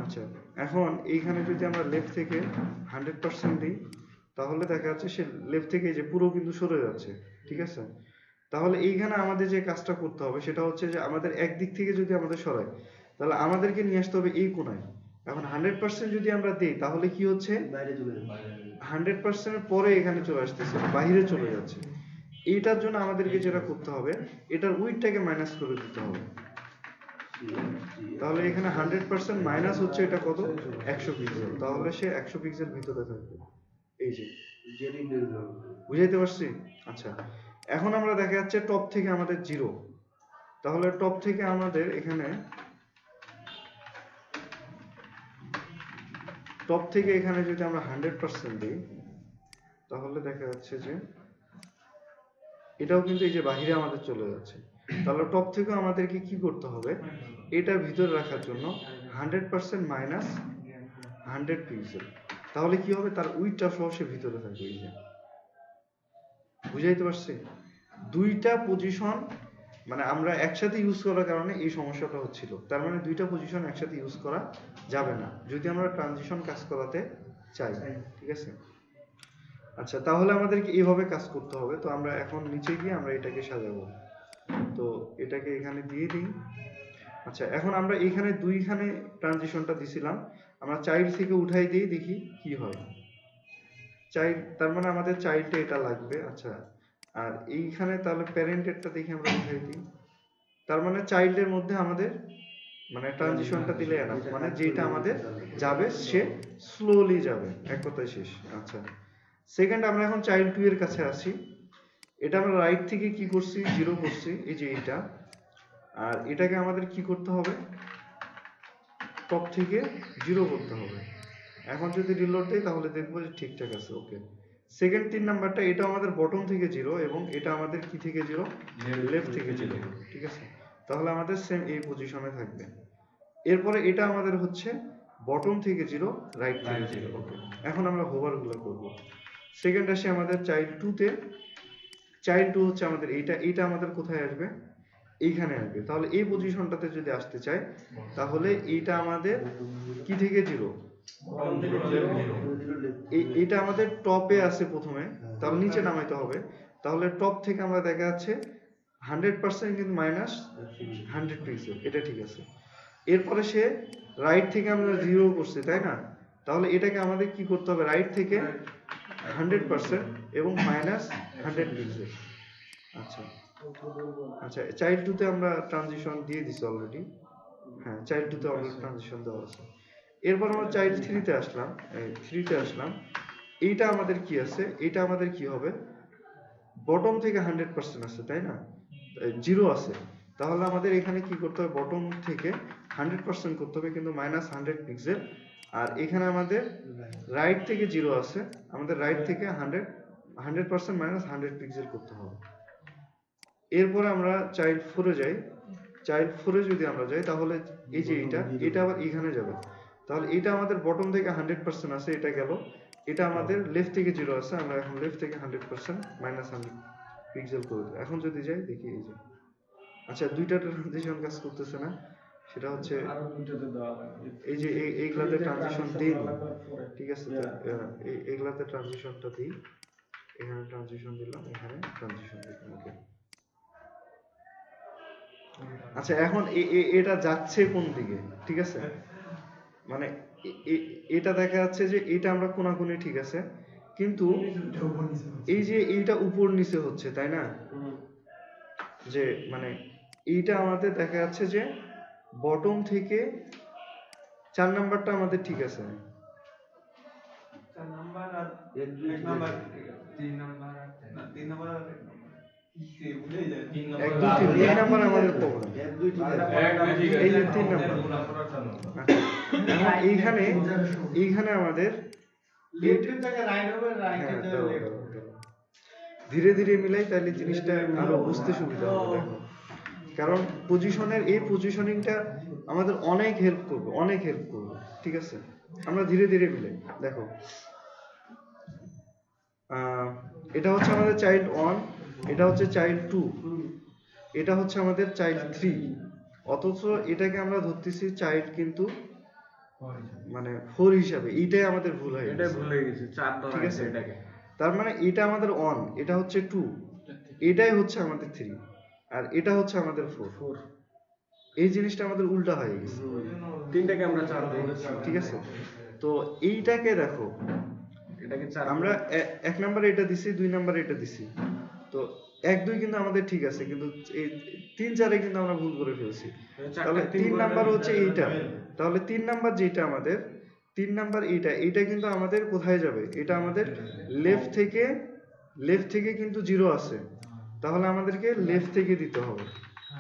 আচ্ছা, এখন এইখানে যদি আমরা লেফট থেকে 100% দিই, তাহলে দেখা যাচ্ছে সে লেফট থেকে এই যে পুরো কিন্তু সরে যাচ্ছে, ঠিক আছে? তাহলে এইখানে আমাদের যে কাজটা করতে হবে সেটা হচ্ছে যে আমাদের একদিক থেকে যদি আমাদের সরাই, তাহলে আমাদেরকে নিয়ে আসতে হবে এই কোণায়। এখন 100% যদি আমরা দিই, তাহলে কি হচ্ছে, 100% এর পরে এখানে চলে আসতেছে, বাইরে চলে যাচ্ছে। এইটার জন্য আমাদেরকে যেটা করতে হবে, এটার উইডটাকে মাইনাস করে দিতে হবে। তাহলে এখানে 100% মাইনাস হচ্ছে এটা কত, 100 পিক্সেল। তাহলে সে 100 পিক্সেল ভিতরে থাকবে, এই যে। বুঝাইতে পারছি? আচ্ছা, এখন আমরা দেখা যাচ্ছে টপ থেকে আমাদের 0, তাহলে টপ থেকে আমাদের এখানে টপ থেকে এখানে যদি আমরা 100% দিই, তাহলে দেখা যাচ্ছে যে এটাও কিন্তু এই যে বাহিরে আমাদের চলে যাচ্ছে। তাহলে টপ থেকে আমাদেরকে কি করতে হবে, এটার ভিতরে রাখার জন্য 100% মাইনাস 100 পিক্সেল। তাহলে কি হবে, তার উইডটা সহ সে ভিতরে থাকবে, এই যে। বুঝাইতে পারছি? দুইটা পজিশন মানে আমরা একসাথে ইউজ করার কারণে এই সমস্যাটা হচ্ছিল। তার মানে দুইটা পজিশন একসাথে ইউজ করা যাবে না যদি আমরা ট্রানজিশন কাজ করাতে চাই, ঠিক আছে? আচ্ছা, তাহলে আমাদেরকে এইভাবে কাজ করতে হবে। তো আমরা এখন নিচে গিয়ে আমরা এটাকে সাজাবো। তো এটাকে এখানে দিয়ে দিই। আচ্ছা, এখন আমরা এইখানে দুইখানে ট্রানজিশনটা দিছিলাম, আমরা চাইল্ড থেকে উঠাই দিই, দেখি কি হয়। চাইল্ড, তার মানে আমাদের চাইল্ডে এটা লাগবে। আচ্ছা, আর এইখানে তাহলে প্যারেন্টেরটা দেখি আমরা উঠাই দিই। তার মানে চাইল্ডের মধ্যে আমাদের মানে ট্রানজিশনটা দিলে এনাফ, মানে যেটা আমাদের যাবে সে স্লোলি যাবে, এক কথায় শেষ। আচ্ছা, সেকেন্ড, আমরা এখন চাইল্ড 2 এর কাছে আসি। এটা আমরা রাইট থেকে কি করছি, 0 করছি, এই যে এটা। আর এটাকে আমাদের কি করতে হবে, টপ থেকে 0 করতে হবে। এখন যদি রিলোড দেই তাহলে দেখবো যে ঠিকঠাক আছে, ওকে। সেকেন্ড 3 নাম্বারটা, এটা আমাদের বটম থেকে 0 এবং এটা আমাদের কি থেকে 0, লেফট থেকে 0, ঠিক আছে? তাহলে আমাদের সেম এই পজিশনে থাকবে। এরপরে এটা আমাদের হচ্ছে বটম থেকে 0, রাইট থেকে 0, ওকে। এখন আমরা হোভার গুলো করব। সেকেন্ড আসে আমাদের চাইল্ড 2 তে। চাইল্ড 2 হচ্ছে আমাদের এইটা, এটা আমাদের কোথায় আসবে, এইখানে আসবে। তাহলে এই পজিশনটাতে যদি আসতে চাই, তাহলে এইটা আমাদের কি থেকে 0, এইটা আমাদের টপে আছে প্রথমে, তাহলে নিচে নামাইতে হবে। তাহলে টপ থেকে আমরা দেখা যাচ্ছে 100% কিন্তু মাইনাস 100 পিক্সেল, এটা ঠিক আছে। এরপরে সে রাইট থেকে আমরা 0 করছি, তাই না? তাহলে এটাকে আমাদের কি করতে হবে, রাইট থেকে 100% এবং মাইনাস 100 পিক্সেল। আচ্ছা আচ্ছা, চাইল্ড 2 তে আমরা ট্রানজিশন দিয়ে দিছি অলরেডি। হ্যাঁ, চাইল্ড 2 তে অলরেডি ট্রানজিশন দেওয়া আছে। এরপর আমরা চাইল্ড 3 তে আসলাম, 3 তে আসলাম। এইটা আমাদের কি আছে, এটা আমাদের কি হবে, বটম থেকে 100% আছে, তাই না? 0 আছে। তাহলে আমাদের এখানে কি করতে হবে, বটম থেকে 100% করতে হবে, কিন্তু মাইনাস 100 পিক্সেল। আর এখানে আমাদের রাইট থেকে 0 আছে, আমাদের রাইট থেকে 100% মাইনাস 100 পিক্সেল করতে হবে। এরপরে আমরা চাইল্ড 4 এ যাই। চাইল্ড 4 এ যদি আমরা যাই, তাহলে এই যে এটা আবার এখানে যাবে। তাহলে এটা আমাদের বটম থেকে 100% আছে, এটা গেল। এটা আমাদের লেফট থেকে 0 আছে, আমরা এখন লেফট থেকে 100% মাইনাস 100 পিক্সেল করে দেব। এখন যদি যাই দেখি এই যে, আচ্ছা, দুইটা ট্রানজিশন কাজ করতেছে না, সেটা হচ্ছে এই যে এইগুলাতে ট্রানজিশন দিই, ঠিক আছে? এইগুলাতে ট্রানজিশনটা দিই, এখানে ট্রানজিশন দিলাম, এখানে ট্রানজিশন দিলাম, ওকে। আচ্ছা, এখন এটা যাচ্ছে কোন দিকে, ঠিক আছে? মানে এটা দেখা যাচ্ছে যে এটা আমরা কোনাকুনি, ঠিক আছে, কিন্তু এই যে এইটা উপর নিচে হচ্ছে, তাই না? যে মানে এইটা আমাদের দেখা যাচ্ছে যে বটম থেকে 4 নাম্বারটা আমাদের ঠিক আছে, 4 নাম্বার আর 1 নাম্বার, 3 নাম্বার না, 3 নাম্বার আর কি ভুলে যায়, 3 1 2 3 এই নাম্বার আমাদের প্রবলেম, 1 2 3 এই যে 3 নাম্বার। এখন এইখানে আমাদের লেফটের জায়গায় রাইট হবে, রাইটের জায়গায় লেফট হবে। ধীরে ধীরে মিলাই, তাহলে জিনিসটা আরো বুঝতে সুবিধা হবে। দেখো, কারণ পজিশনের এই পজিশনিংটা আমাদের অনেক হেল্প করবে, ঠিক আছে? আমরা ধীরে ধীরে মিলাই। দেখো, এটা হচ্ছে আমাদের চাইল্ড 1, এটা হচ্ছে চাইল্ড 2, এটা হচ্ছে আমাদের চাইল্ড 3, অথচ এটাকে আমরা ধরতেছি চাইল্ড কিন্তু মানে 4 হিসাবে। এইটাই আমাদের ভুল হয়ে এটাই গেছে, ভুল হয়ে গেছে, 4 ধরা ঠিক আছে আছে? এটাকে। তার মানে এটা আমাদের 1, এটা হচ্ছে 2, এটাই হচ্ছে আমাদের 3, আর এটা হচ্ছে আমাদের 4। এই জিনিসটা আমাদের উল্টা হয়ে গেছে, তিনটাকে আমরা 4 ধরেছি, ঠিক আছে? তো এইটাকে দেখো, এটাকে 4 আমরা 1 নম্বরে এটা দিছি, 2 নম্বরে এটা দিছি, তো 1 2 কিন্তু আমাদের ঠিক আছে, কিন্তু এই 3 4 কিন্তু আমরা ভুল করে ফেলছি। তাহলে 3 নাম্বার হচ্ছে এইটা, তাহলে 3 নাম্বার যেটা আমাদের 3 নাম্বার এইটা কিন্তু আমাদের কোথায় যাবে? এটা আমাদের লেফট থেকে কিন্তু 0 আছে, তাহলে আমাদেরকে লেফট থেকে দিতে হবে,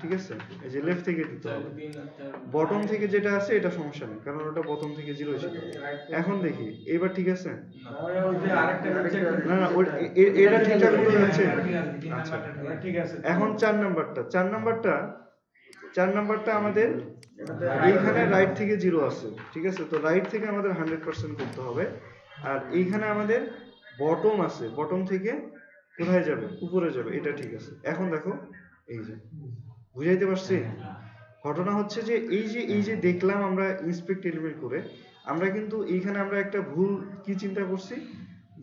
ঠিক আছে? এই যে লেফট থেকে দিতে হবে। বটম থেকে যেটা আছে এটা সমস্যা নেই, কারণ ওটা বটম থেকে 0 ছিল। এখন দেখি এবার ঠিক আছে? না এটা ঠিকঠাক মতো যাচ্ছে। আচ্ছা, ঠিক আছে। এখন 4 নাম্বারটা আমাদের এইখানে রাইট থেকে 0 আছে, ঠিক আছে? তো রাইট থেকে আমাদের 100% করতে হবে, আর এইখানে আমাদের বটম আছে, বটম থেকে কোথায় যাবে? উপরে যাবে, এটা ঠিক আছে। এখন দেখো, এই যে বুঝাইতে পারছি? ঘটনা হচ্ছে যে এই যে দেখলাম আমরা ইন্সপেক্ট এলিমেন্ট করে, আমরা কিন্তু এইখানে আমরা একটা ভুল কি চিন্তা করছি,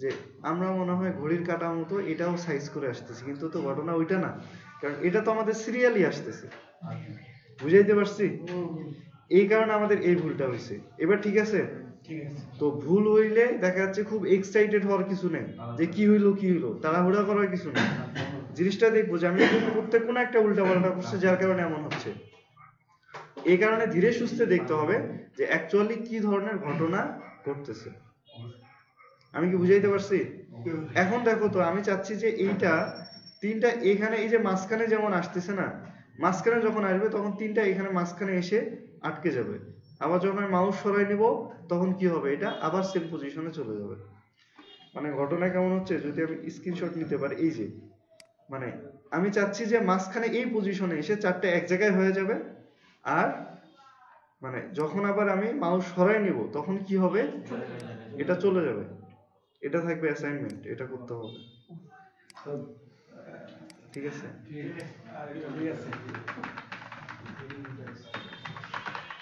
যে আমরা মনে হয় ঘড়ির কাঁটার মতো এটাও সাইজ করে আসতেছি, কিন্তু তো ঘটনা ওইটা না, কারণ এটা তো আমাদের সিরিয়ালি আসতেছে। বুঝাইতে পারছি? এই কারণে আমাদের এই ভুলটা হয়েছে। এবার ঠিক আছে? তো ভুল হইলে দেখা যাচ্ছে খুব এক্সাইটেড হওয়ার কিছু নেই, যে কি হইলো তাড়াহুড়া করার কিছু নেই। জিনিসটা দেখবো যে আমি করতে কোনো একটা উল্টাপাল্টা করছে, যার কারণে এমন হচ্ছে। এই কারণে ধীরে সুস্থে দেখতে হবে যে অ্যাকচুয়ালি কি ধরনের ঘটনা ঘটতেছে। আমি কি বুঝাইতে পারছি? এখন দেখো তো, আমি চাচ্ছি যে এইটা 3টা এখানে এই যে মাঝখানে যেমন আসতেছে না, মাঝখানে যখন আসবে তখন 3টা এখানে মাঝখানে এসে আটকে যাবে। আবার যখন আমি মাউস সরাই নিব তখন কি হবে? এটা আবার সেম পজিশনে চলে যাবে। মানে ঘটনা কেমন হচ্ছে, যদি আমি স্ক্রিনশট নিতে পারি, এই যে মানে আমি চাচ্ছি যে মাঝখানে এই পজিশনে এসে 4টা এক জায়গায় হয়ে যাবে, আর মানে যখন আবার আমি মাউস সরাই নিব তখন কি হবে? এটা চলে যাবে। এটা থাকবে অ্যাসাইনমেন্ট, এটা করতে হবে, ঠিক আছে?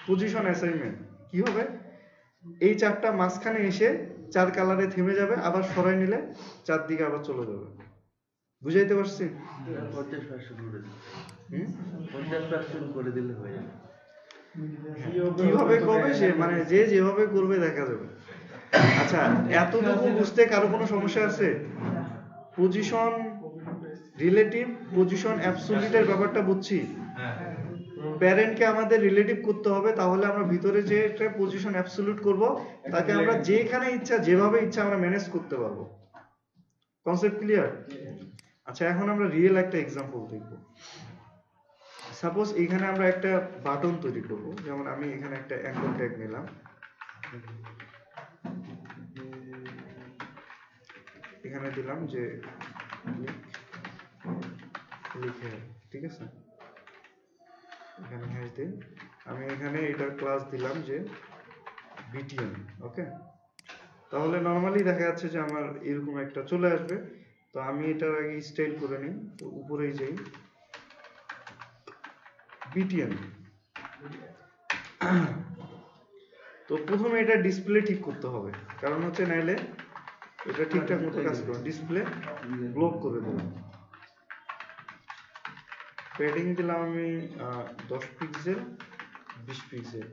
পজিশন অ্যাসাইনমেন্ট কি হবে? এই 4টা মাঝখানে এসে 4 কালারে থেমে যাবে, আবার সরাই নিলে 4 দিকে আবার চলে যাবে। বুঝাইতে পারছি? 50% করে দিলে 50% করে দিলে হয়ে যাবে। কিভাবে করবে সে, মানে যে যেভাবে করবে দেখা যাবে। আচ্ছা, এতটুকু বুঝতে কারো কোনো সমস্যা আছে? পজিশন রিলেটিভ, পজিশন অ্যাবসলিউটের ব্যাপারটা বুঝছি। প্যারেন্টকে আমাদের রিলেটিভ করতে হবে, তাহলে আমরা ভিতরে যে একটা পজিশন অ্যাবসলিউট করব, তাকে আমরা যেখানে ইচ্ছা যেভাবে ইচ্ছা আমরা ম্যানেজ করতে পারবো। Concept clear? আচ্ছা, এখন আমরা রিয়েল একটা এক্সাম্পল দেখব। সাপোজ এখানে আমরা একটা বাটন তৈরি করব, যেমন আমি এখানে একটা অ্যাঙ্কর ট্যাগ নিলাম, এখানে দিলাম যে লিখে, ঠিক আছে? এখানে হ্যাশ দিই, আমি এখানে এটার ক্লাস দিলাম যে বিটিএম, ওকে? তাহলে নরমালি দেখা যাচ্ছে যে আমার এরকম একটা চলে আসবে। তো আমি এটার আগে স্টাইল করে নিই, তো উপরেই যাই, বিটিএম। তো প্রথমে এটা ডিসপ্লে ঠিক করতে হবে, কারণ হচ্ছে নাইলে এটা ঠিকঠাক মতো কাজ করবে, ডিসপ্লে ব্লক করে দেবে। প্যাডিং দিলাম আমি 10 পিক্সেল, 20 পিক্সেল।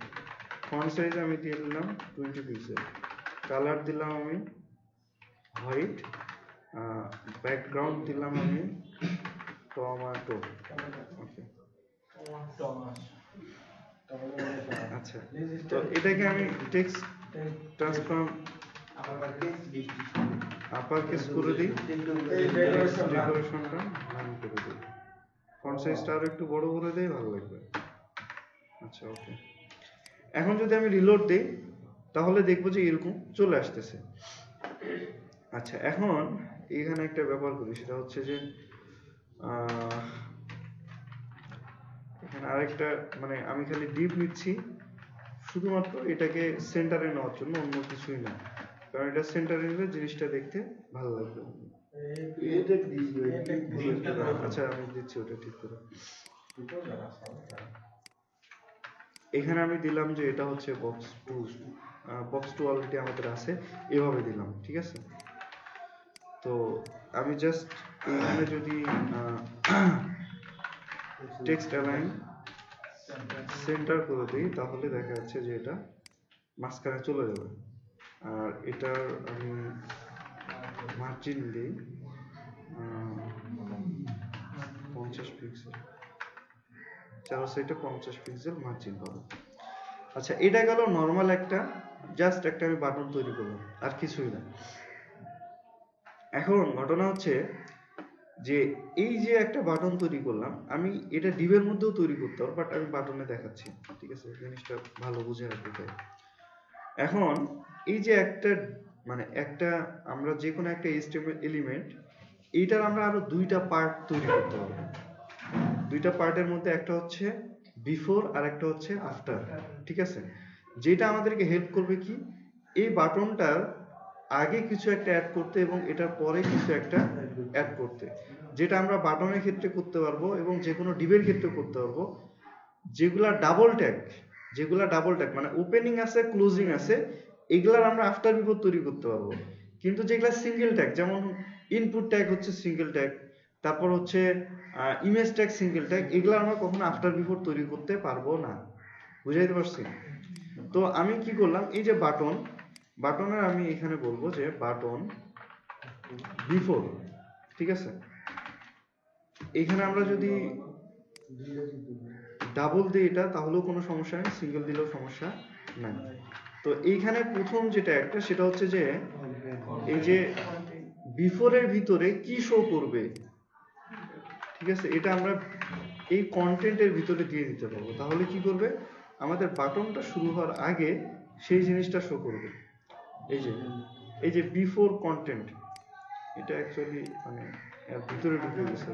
ফন্ট সাইজ আমি দিয়ে দিলাম 20 পিক্সেল। কালার দিলাম আমি হোয়াইট, ব্যাকগ্রাউন্ড দিলাম আমি টমেটো, ওকে? আচ্ছা, তো এটাকে আমি টেক্সট ট্রান্সফর্ম আপার কেস করে দিই, ডেকোরেশনটা নাম করে দিই, ফন্ট সাইজটা আরো একটু বড় করে দেই, ভালো লাগবে। আচ্ছা, ওকে। এখন যদি আমি রিলোড দেই তাহলে দেখবো যে এরকম চলে আসতেছে। আচ্ছা, এখন এখানে একটা ব্যাপার করি, সেটা হচ্ছে যে এখানে আরেকটা মানে আমি খালি ডিপ নিচ্ছি শুধুমাত্র এটাকে সেন্টারে নেওয়ার জন্য, অন্য কিছুই না, কারণ এটা সেন্টারে নিলে জিনিসটা দেখতে ভালো লাগবে। আচ্ছা আমি দিচ্ছি ওটা ঠিক করে। এখানে আমি দিলাম যে এটা হচ্ছে বক্স টু অলরেডি আমাদের আছে, এভাবে দিলাম, ঠিক আছে। তো আমি জাস্ট এখানে যদি টেক্সট অ্যালাইন সেন্টার করে দিই তাহলে দেখা যাচ্ছে যে এটা মাঝখানে চলে যাবে। আর এটার আমি মার্জিন দিই 50 পিক্সেল, চারো সাইডে 50 পিক্সেল মার্জিন পাবো। আচ্ছা এটা গেল নর্মাল একটা জাস্ট একটা আমি বাটন তৈরি করলাম, আর কিছুই না। এখন ঘটনা হচ্ছে যে এই যে একটা বাটন তৈরি করলাম, আমি এটা ডিভের মধ্যেও তৈরি করতে পারবো, বাট আমি বাটনে দেখাচ্ছি, ঠিক আছে, জিনিসটা ভালো বুঝে রাখতে চাই। এখন এই যে একটা মানে একটা আমরা যে কোনো একটা HTML এলিমেন্ট, এইটার আমরা আরো দুইটা পার্ট তৈরি করতে পারবো। দুইটা পার্টের মধ্যে একটা হচ্ছে বিফোর আর একটা হচ্ছে আফটার, ঠিক আছে। যেটা আমাদেরকে হেল্প করবে কি, এই বাটনটার আগে কিছু একটা অ্যাড করতে এবং এটার পরে কিছু একটা অ্যাড করতে, যেটা আমরা বাটনের ক্ষেত্রে করতে পারবো এবং যে কোনো ডিভের ক্ষেত্রে করতে পারবো। যেগুলা ডাবল ট্যাগ মানে ওপেনিং আছে ক্লোজিং আছে, এগুলার আমরা আফটার বিফোর তৈরি করতে পারবো। কিন্তু যেগুলা সিঙ্গেল ট্যাগ, যেমন ইনপুট ট্যাগ হচ্ছে সিঙ্গেল ট্যাগ, তারপর হচ্ছে ইমেজ ট্যাগ সিঙ্গেল ট্যাগ, এগুলো আমরা কখনো আফটার বিফোর তৈরি করতে পারবো না। বুঝাইতে পারছি? তো আমি কি করলাম, এই যে বাটনের আমি এখানে বলবো যে বাটন বিফোর, ঠিক আছে। এখানে আমরা যদি ডাবল দিই এটা তাহলেও কোনো সমস্যা নেই, সিঙ্গেল দিলেও সমস্যা নাই। তো এইখানে প্রথম যেটা একটা সেটা হচ্ছে যে এই যে বিফোরের ভিতরে কি শো করবে, ঠিক আছে, এটা আমরা এই কন্টেন্টের ভিতরে দিয়ে দিতে পারবো। তাহলে কি করবে, আমাদের বাটনটা শুরু হওয়ার আগে সেই জিনিসটা শো করবে। এই যে বিফোর কন্টেন্ট, এটা অ্যাকচুয়ালি মানে এর ভিতরে ঢুকে গেছে,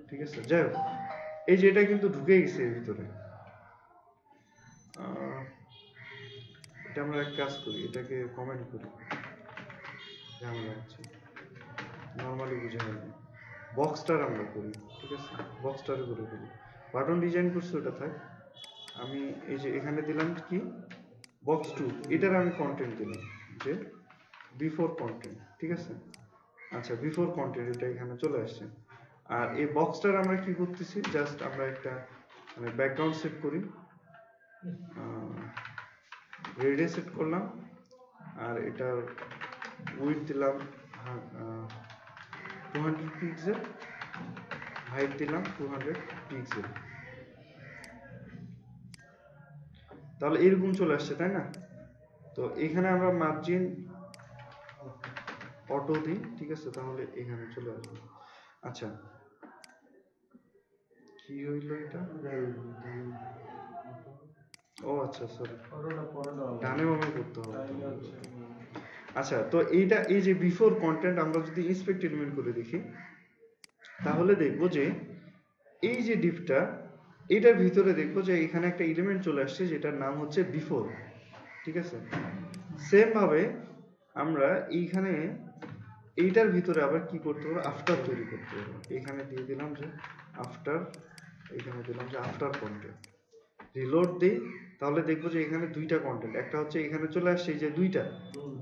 ঠিক আছে। যাই হোক, এই যে এটা কিন্তু ঢুকে গেছে এর ভিতরে। এটা আমরা এক কাজ করি, এটাকে কমেন্ট করি, ঝামেলা হচ্ছে, নর্মালি বুঝে নেবে। বক্সটার আমরা করি, ঠিক আছে, বক্সটারে করে করি। বাটন ডিজাইন করছি ওটা থাক, আমি এই যে এখানে দিলাম কি বক্স 2, এটার আমি কন্টেন্ট দিলাম যে বিফোর কন্টেন্ট, ঠিক আছে। আচ্ছা বিফোর কন্টেন্ট এটা এখানে চলে আসছে। আর এই বক্সটার আমরা কি করতেছি, জাস্ট আমরা একটা মানে ব্যাকগ্রাউন্ড সেট করি, রেডিয়াস সেট করলাম, আর এটার উইডথ দিলাম 200 পিক্সেল, হাইট দিলাম 200 পিক্সেল। তাহলে এরকম চলে আসছে, তাই না? তো এখানে আমরা মার্জিন অটো দিই, ঠিক আছে, তাহলে এখানে চলে আসবে। আচ্ছা কি হইল এটা, ও আচ্ছা সরি, ডানে বামে করতে হবে। আচ্ছা তো এইটা এই যে বিফোর কন্টেন্ট আমরা যদি ইন্সপেক্ট এলিমেন্ট করে দেখি তাহলে দেখবো যে এই যে ডিপটা, এটার ভিতরে দেখবো যে এখানে একটা এলিমেন্ট চলে আসছে যেটার নাম হচ্ছে বিফোর, ঠিক আছে। সেম ভাবে আমরা এইখানে এইটার ভিতরে আবার কি করতে পারবো, আফটার তৈরি করতে পারবো। এখানে দিয়ে দিলাম যে আফটার, এখানে দিলাম যে আফটার কন্টেন্ট, রিলোড দিই, তাহলে দেখবো যে এখানে দুইটা কন্টেন্ট, একটা হচ্ছে এখানে চলে আসছে এই যে দুইটা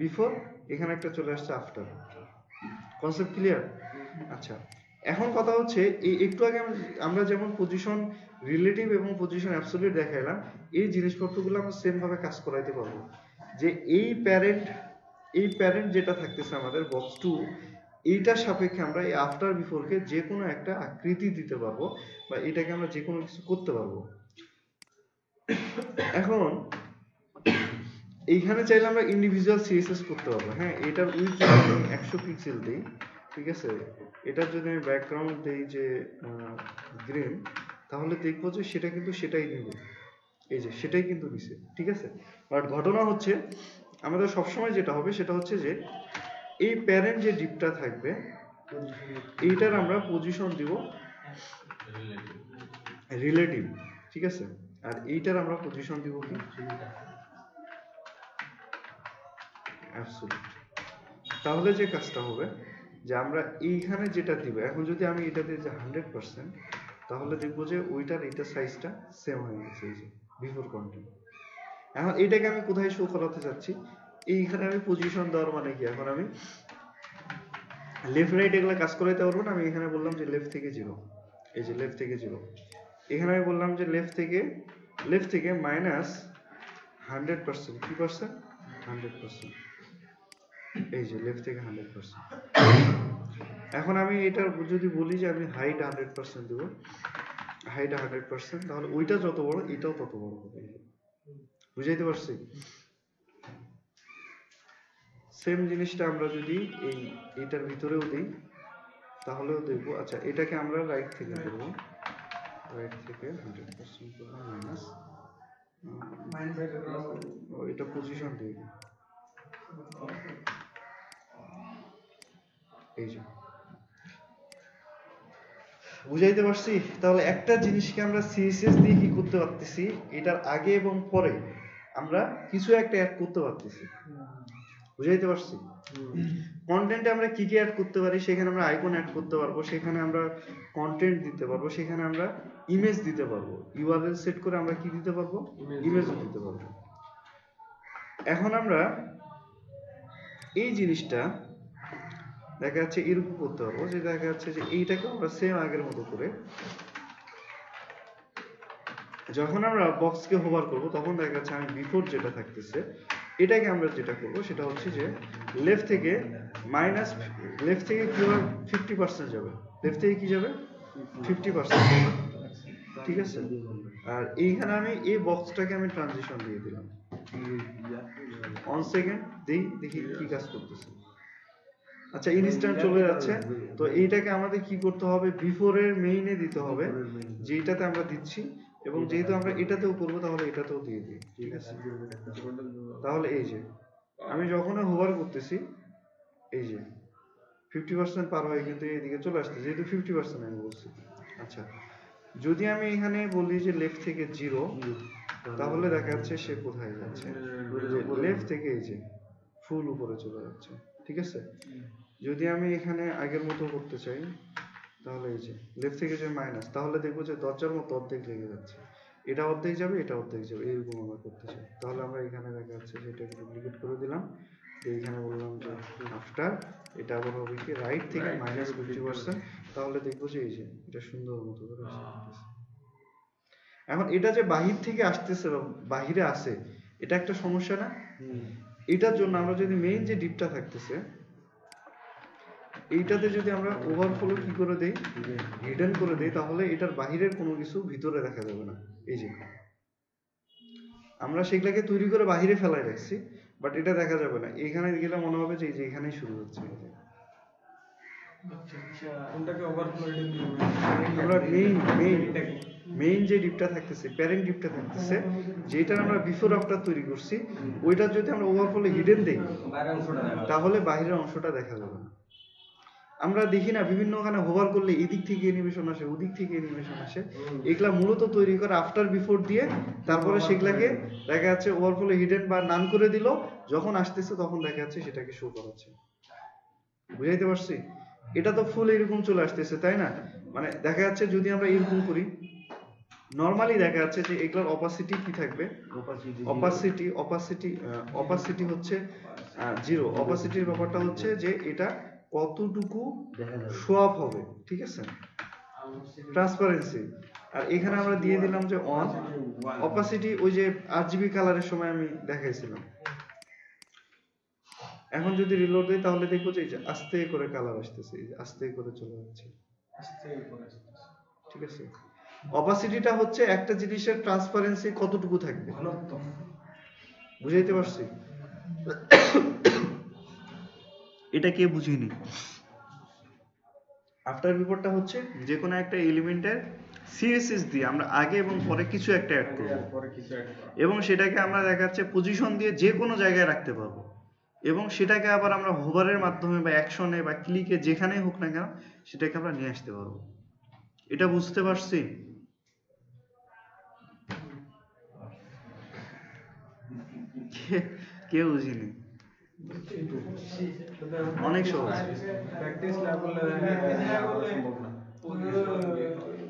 বিফোর, এখানে একটা চলে আসছে আফটার। Concept clear? আচ্ছা এখন কথা হচ্ছে এই একটু আগে আমরা যেমন পজিশন রিলেটিভ এবং পজিশন অ্যাবসলিউট দেখাইলাম, এই জিনিসপত্রগুলো আমরা সেম ভাবে কাজ করাইতে পারবো। যে এই প্যারেন্ট যেটা থাকতেছে আমাদের বক্স 2, এইটার সাপেক্ষে আমরা এই আফটার বিফোরকে যে কোনো একটা আকৃতি দিতে পারবো, বা এটাকে আমরা যে কোনো কিছু করতে পারবো। এখন এইখানে চাইলে আমরা ইন্ডিভিজুয়াল সিএসএস করতে পারবো। হ্যাঁ, এটার উইডথ যদি আমি 100 পিক্সেল দিই, ঠিক আছে, এটার যদি আমি ব্যাকগ্রাউন্ড দেই যে গ্রিন, তাহলে দেখবো যে সেটা কিন্তু সেটাই নেবে, এই যে সেটাই কিন্তু নিছে, ঠিক আছে। বাট ঘটনা হচ্ছে আমাদের সবসময় যেটা হবে সেটা হচ্ছে যে এই প্যারেন্ট যে ডিপটা থাকবে এইটার আমরা পজিশন দিব রিলেটিভ, ঠিক আছে। আর এইটার আমরা পজিশন দিব কি অ্যাবসলিউট। তাহলে যে কাজটা হবে যে আমরা এইখানে যেটা দিব, এখন যদি আমি এটা দিই যে 100%, তাহলে দেখবো যে ওইটার এইটা সাইজটা সেম হয়ে গেছে, এই যে বিফোর কন্টেন্ট। এখন এটাকে আমি কোথায় শো করাতে চাচ্ছি, এইখানে আমি পজিশন দেওয়ার মানে কি, এখন আমি লেফট রাইট এগুলো কাজ করাইতে পারবো না। আমি এখানে বললাম যে লেফট থেকে 0, এই যে লেফট থেকে 0। এখানে আমি বললাম যে লেফট থেকে মাইনাস 100%, কি পার্সেন্ট 100%, এই যে লেফট থেকে 100%। এখন আমি এটা যদি বলি যে আমি হাইট 100% দেবো, হাইট 100%, তাহলে ওইটা যত বড় এটাও তত বড় হবে। বুঝাইতে পারছি? সেম জিনিসটা আমরা যদি এইটার ভিতরেও দিই তাহলেও দেখবো। আচ্ছা, এটাকে আমরা রাইট থেকে করবো, রাইট থেকে 100% করবো মাইনাস, এটা পজিশন দিয়ে দিই, এই যে। বুঝাইতে পারছি? তাহলে একটা জিনিসকে আমরা সিএসএস দিয়ে কি করতে পারতেছি, এটার আগে এবং পরে আমরা কিছু একটা অ্যাড করতে পারতেছি। বুঝাইতে পারছি? কন্টেন্টে আমরা কি কি অ্যাড করতে পারি, সেখানে আমরা আইকন অ্যাড করতে পারবো, সেখানে আমরা কন্টেন্ট দিতে পারবো, সেখানে আমরা ইমেজ দিতে পারবো। ইউআরএল সেট করে আমরা কি দিতে পারবো, ইমেজও দিতে পারবো। এখন আমরা এই জিনিসটা দেখা যাচ্ছে এরকম করতে পারবো যে দেখা যাচ্ছে যে এইটাকে আমরা সেম আগের মতো করে যখন আমরা বক্সকে হোভার করব তখন দেখা যাচ্ছে আমি বিফোর যেটা থাকতেছে এটাকে আমরা যেটা করব সেটা হচ্ছে যে লেফট থেকে মাইনাস, লেফট থেকে কি হবে 50% যাবে, লেফট থেকে কি যাবে 50%, ঠিক আছে। আর এইখানে আমি এই বক্সটাকে আমি ট্রানজিশন দিয়ে দিলাম, 1 সেকেন্ড দেখি কি কাজ করতেছে। আচ্ছা, ইনস্ট্যান্ট চলে যাচ্ছে। তো এইটাকে আমাদের কি করতে হবে, বিফোরের মেইনে দিতে হবে যেটাতে আমরা দিচ্ছি, এবং যেহেতু আমরা এটাতেও করবো তাহলে এটাতেও দিয়ে দিই, ঠিক আছে। তাহলে এই যে আমি যখন হোভার করতেছি এই যে 50% পার হয়ে কিন্তু এইদিকে চলে আসছে, যেহেতু 50% আমি বলছি। আচ্ছা, যদি আমি এখানে বলি যে লেফট থেকে 0, তাহলে দেখা যাচ্ছে সে কোথায় যাচ্ছে, লেফট থেকে এই যে ফুল উপরে চলে যাচ্ছে, ঠিক আছে। যদি আমি এখানে আগের মতো করতে চাই তাহলে এই যে লেফট থেকে যে মাইনাস, তাহলে দেখবো যে দরজার মতো অর্ধেক লেগে যাচ্ছে, এটা অর্ধেক যাবে এটা অর্ধেক যাবে, এরকম আমরা করতে চাই। তাহলে আমরা এখানে দেখা যাচ্ছে সেটাকে ডুপ্লিকেট করে দিলাম, এইখানে বললাম যে আফটার, এটা আবার হবে কি রাইট থেকে মাইনাস 50%, তাহলে দেখবো যে এই যে এটা সুন্দর মতো করে আসতেছে। এখন এটা যে বাহির থেকে আসতেছে বা বাহিরে আসে, এটা একটা সমস্যা না? এটার জন্য আমরা যদি মেইন যে ডিপটা থাকতেছে এইটাতে যদি আমরা ওভারফ্লো কি করে দেই, হিডেন করে দেই, তাহলে এটার বাহিরের কোনো কিছু ভিতরে দেখা যাবে না। এই যে আমরা সেগুলাকে তৈরি করে বাহিরে ফেলাই রাখছি, বাট এটা দেখা যাবে না। এইখানে গেলে মনে হবে যে এই যে এখানেই শুরু হচ্ছে। আমরা মেইন যে ডিপটা থাকতেছে, প্যারেন্ট ডিপটা থাকতেছে, যেটা আমরা বিফোর আফটার তৈরি করছি, ওইটা যদি আমরা ওভারফ্লো হিডেন দেই তাহলে বাহিরের অংশটা দেখা যাবে না। আমরা দেখি না বিভিন্ন ওখানে হোভার করলে এদিক থেকে অ্যানিমেশন আসে, ওদিক থেকে অ্যানিমেশন আসে, এগুলা মূলত তৈরি করে আফটার বিফোর দিয়ে, তারপরে সেগুলাকে দেখা যাচ্ছে ওভারফ্লো হিডেন বা নান করে দিল, যখন আসতেছে তখন দেখা যাচ্ছে সেটাকে শো করাচ্ছে। বুঝাইতে পারছি? এটা তো ফুল এরকম চলে আসতেছে, তাই না? মানে দেখা যাচ্ছে যদি আমরা এরকম করি, নরমালি দেখা যাচ্ছে যে এগুলোর অপাসিটি কি থাকবে, অপাসিটি হচ্ছে 0। অপাসিটির ব্যাপারটা হচ্ছে যে এটা কতটুকু শো আপ হবে, ঠিক আছে, ট্রান্সপারেন্সি। আর এখানে আমরা দিয়ে দিলাম যে 1। অপাসিটি ওই যে RGB কালারের সময় আমি দেখাইছিলাম। এখন যদি রিলোড দেই তাহলে দেখবো যে আস্তে করে কালার আসতেছে, আস্তে করে চলে যাচ্ছে, ঠিক আছে। অপাসিটিটা হচ্ছে একটা জিনিসের ট্রান্সপারেন্সি কতটুকু থাকবে, বুঝাইতে পারছি? এটা কে বুঝিনি। আফটার বিফোরটা হচ্ছে যে কোনো একটা এলিমেন্টের সিএসএস দিয়ে আমরা আগে এবং পরে কিছু একটা অ্যাড করব, এবং সেটাকে আমরা দেখা যাচ্ছে পজিশন দিয়ে যে কোনো জায়গায় রাখতে পারবো, এবং সেটাকে আবার আমরা হোভারের মাধ্যমে বা অ্যাকশনে বা ক্লিকে যেখানেই হোক না কেন সেটাকে আমরা নিয়ে আসতে পারবো। এটা বুঝতে পারছি? কেউ বুঝিনি, অনেক সহজ। প্র্যাকটিস না করলে সম্ভব না।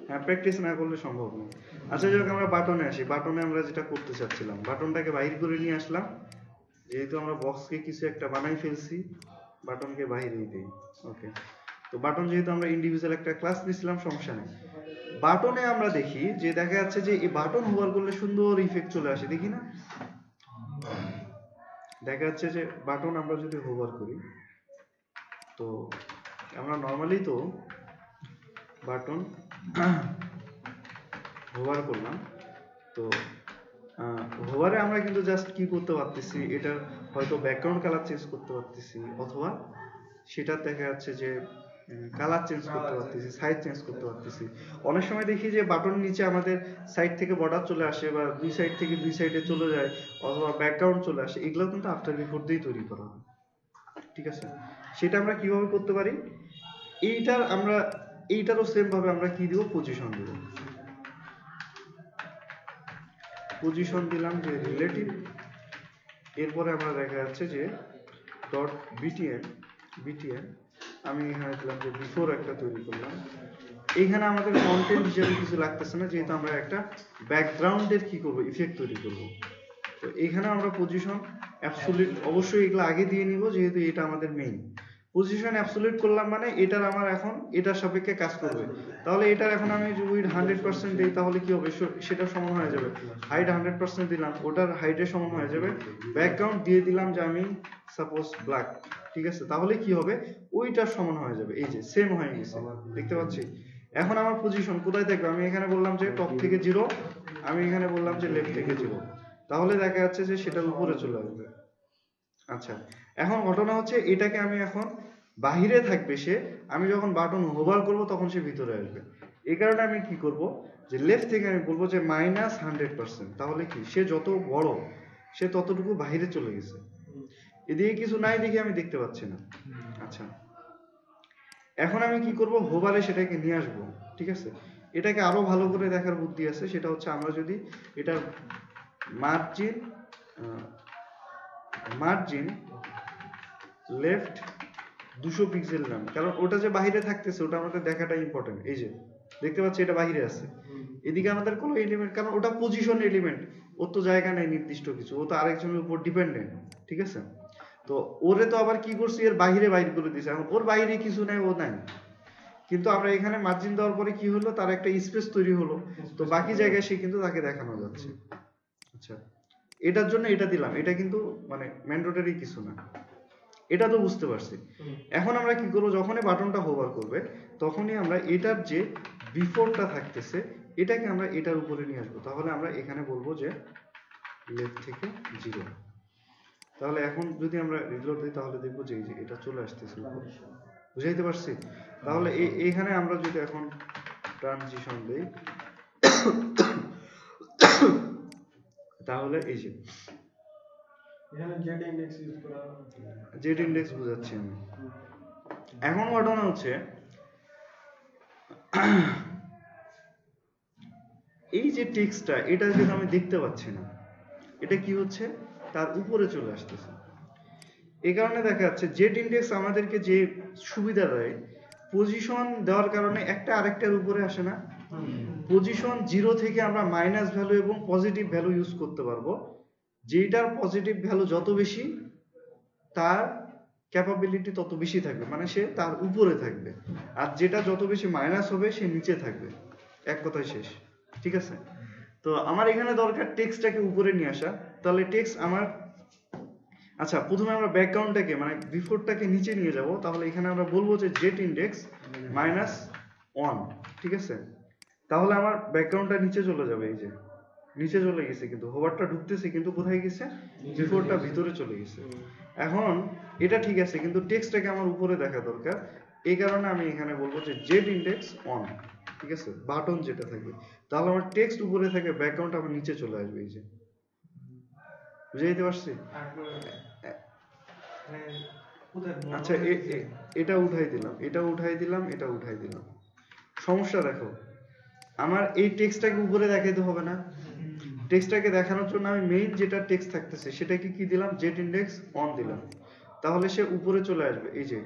হ্যাঁ, প্র্যাকটিস না করলে সম্ভব না। আচ্ছা, যাক আমরা বাটনে আসি। বাটনে আমরা যেটা করতে চাচ্ছিলাম, বাটনটাকে বাইরে করে নিয়ে আসলাম। যেহেতু আমরা বক্সকে কিছু একটা বানাই ফেলছি, বাটনকে বাইরেই দিই। ওকে, তো বাটন যেহেতু আমরা ইন্ডিভিজুয়াল একটা ক্লাস নিছিলাম, সমস্যা নেই। বাটনে আমরা দেখি যে দেখা যাচ্ছে যে এই বাটন হোভার করলে সুন্দর ইফেক্ট চলে আসে, দেখি না? দেখা যাচ্ছে যে বাটন আমরা যদি হোভার করি, তো আমরা নর্মালি তো বাটন হোভার করলাম, তো হোভারে আমরা কিন্তু জাস্ট কি করতে পারতেছি, এটার হয়তো ব্যাকগ্রাউন্ড কালার চেঞ্জ করতে পারতেছি, অথবা সেটা দেখা যাচ্ছে যে কালার চেঞ্জ করতে পারতেছি, সাইজ চেঞ্জ করতে পারতেছি। অনেক সময় দেখি যে বাটন নিচে আমাদের সাইড থেকে বর্ডার চলে আসে, বা দুই সাইড থেকে দুই সাইডে চলে যায়, অথবা ব্যাকগ্রাউন্ড চলে আসে। এগুলো কিন্তু আফটার বিফোর দিয়েই তৈরি করা হয়, ঠিক আছে? সেটা আমরা কিভাবে করতে পারি? এইটারও সেম ভাবে আমরা কি দিব, পজিশন দিব। পজিশন দিলাম যে রিলেটিভ, এরপরে আমরা দেখা যাচ্ছে যে ডট বিটিএন আমি এখানে দিলাম যে বিফোর একটা তৈরি করলাম। এইখানে আমাদের কন্টেন্ট হিসেবে কিছু লাগতেছে না, যেহেতু আমরা একটা ব্যাকগ্রাউন্ডের কি করব, ইফেক্ট তৈরি করব। তো এখানে আমরা পজিশন অ্যাবসলিউট অবশ্যই এগুলো আগে দিয়ে নিব, যেহেতু এটা আমাদের মেইন। পজিশন অ্যাবসলিউট করলাম মানে এটার আমার এখন এটার সাপেক্ষে কাজ করবে। তাহলে এটার এখন আমি যদি উইথ 100% দিই, তাহলে কি হবে, সেটা সমান হয়ে যাবে। হাইট 100% দিলাম, ওটার হাইটের সমান হয়ে যাবে। ব্যাকগ্রাউন্ড দিয়ে দিলাম যে আমি সাপোজ ব্ল্যাক, ঠিক আছে? তাহলে কি হবে, ওইটার সমান হয়ে যাবে। এই যে সেম হয়ে গেছে, দেখতে পাচ্ছি। এখন আমার পজিশন কোথায় থাকবে, আমি এখানে বললাম যে টপ থেকে 0, আমি এখানে বললাম যে লেফট থেকে 0, তাহলে দেখা যাচ্ছে যে সেটার উপরে চলে আসবে। আচ্ছা, এখন ঘটনা হচ্ছে এটাকে আমি এখন বাহিরে থাকবে সে, আমি যখন বাটন হোভার করব তখন সে ভিতরে আসবে। এই কারণে আমি কি করব, যে লেফট থেকে আমি বলবো যে -100%, তাহলে কি সে যত বড় সে ততটুকু বাহিরে চলে গেছে। এদিকে কিছু নাই দেখে আমি দেখতে পাচ্ছি না। আচ্ছা, এখন আমি কি করব, হোভারে সেটাকে নিয়ে আসব, ঠিক আছে? এটাকে আরো ভালো করে দেখার বুদ্ধি আছে, সেটা হচ্ছে আমরা যদি এটার মার্জিন লেফট 200 পিক্সেল নাম, কারণ ওটা যে বাইরে থাকতেছে ওটা আমাদের দেখাটা ইম্পর্টেন্ট। এই যে দেখতে পাচ্ছি এটা বাইরে আছে, এদিকে আমাদের কোনো এলিমেন্ট, কারণ ওটা পজিশন এলিমেন্ট, ওর তো জায়গা নেই নির্দিষ্ট কিছু, ও তো আরেকজনের উপর ডিপেন্ডেন্ট, ঠিক আছে? তো ওরে তো আবার কি করছি, এর বাইরে করে দিয়েছে, এখন ওর বাইরে কিছু নাই, ও নাই। কিন্তু আমরা এখানে মার্জিন দেওয়ার পরে কি হলো, তার একটা স্পেস তৈরি হলো, তো বাকি জায়গায় সে কিন্তু তাকে দেখানো যাচ্ছে। আচ্ছা, এটার জন্য এটা দিলাম, এটা কিন্তু মানে ম্যান্ডেটরি কিছু না, এটা তো বুঝতে পারছি। এখন আমরা কি করব, যখনই বাটনটা হোভার করবে তখনই আমরা এটার যে বিফোরটা থাকতেছে এটাকে আমরা এটার উপরে নিয়ে আসবো। তাহলে আমরা এখানে বলবো যে লেফট থেকে 0। তাহলে এখন যদি আমরা রিলোড দিই তাহলে দেখবো যে এই যে এটা চলে আসতেছে উপরে, বুঝাইতে পারছি? তাহলে এইখানে আমরা যদি এখন ট্রানজিশন দেই, তাহলে এই যে এখানে জেড ইনডেক্স ইউজ করা, জেড ইনডেক্স বোঝাচ্ছি আমি। এখন ঘটনা হচ্ছে এই যে টেক্সটটা, এটা কিন্তু আমি দেখতে পাচ্ছি না, এটা কি হচ্ছে, তার উপরে চলে আসতেছে। এই কারণে দেখা যাচ্ছে জেড ইনডেক্স আমাদেরকে যে সুবিধা দেয়, পজিশন দেওয়ার কারণে একটা আরেকটার উপরে আসে না। পজিশন 0 থেকে আমরা মাইনাস ভ্যালু এবং পজিটিভ ভ্যালু ইউজ করতে পারবো। যেটার পজিটিভ ভ্যালু যত বেশি তার ক্যাপাবিলিটি তত বেশি থাকবে, মানে সে তার উপরে থাকবে, আর যেটা যত বেশি মাইনাস হবে সে নিচে থাকবে। এক কথায় শেষ, ঠিক আছে? তো আমার এখানে দরকার টেক্সটটাকে উপরে নিয়ে আসা। তাহলে টেক্সট আমার, আচ্ছা প্রথমে আমরা ব্যাকগ্রাউন্ডটাকে মানে বিফোরটাকে নিচে নিয়ে যাব। তাহলে এখানে আমরা বলবো যে জেট ইনডেক্স -1, ঠিক আছে? তাহলে আমার ব্যাকগ্রাউন্ডটা নিচে চলে যাবে, এই যে নিচে চলে গেছে, কিন্তু হোভারটা ঢুকতেছে কিন্তু কোথায় গেছে, বিফোরটা ভিতরে চলে গেছে। এখন এটা ঠিক আছে, কিন্তু টেক্সটটাকে আমার উপরে দেখা দরকার। এই কারণে আমি এখানে বলবো যে জেড ইনডেক্স 1, ঠিক আছে? বাটন যেটা থাকবে, তাহলে আমার টেক্সট উপরে থাকে, ব্যাকগ্রাউন্ড আমার নিচে চলে আসবে। এই যে বুঝাইতে পারছি? আচ্ছা, এটা উঠাই দিলাম, এটা উঠাই দিলাম, এটা উঠাই দিলাম। সমস্যা দেখো, আমার এই টেক্সটটাকে উপরে দেখাইতে হবে না, টেক্সটটাকে দেখানোর জন্য আমি মেইন যেটা টেক্সট থাকতেছে সেটাকে কি দিলাম, জেট ইন্ডেক্স অন দিলাম, তাহলে সে উপরে চলে আসবে এই যে।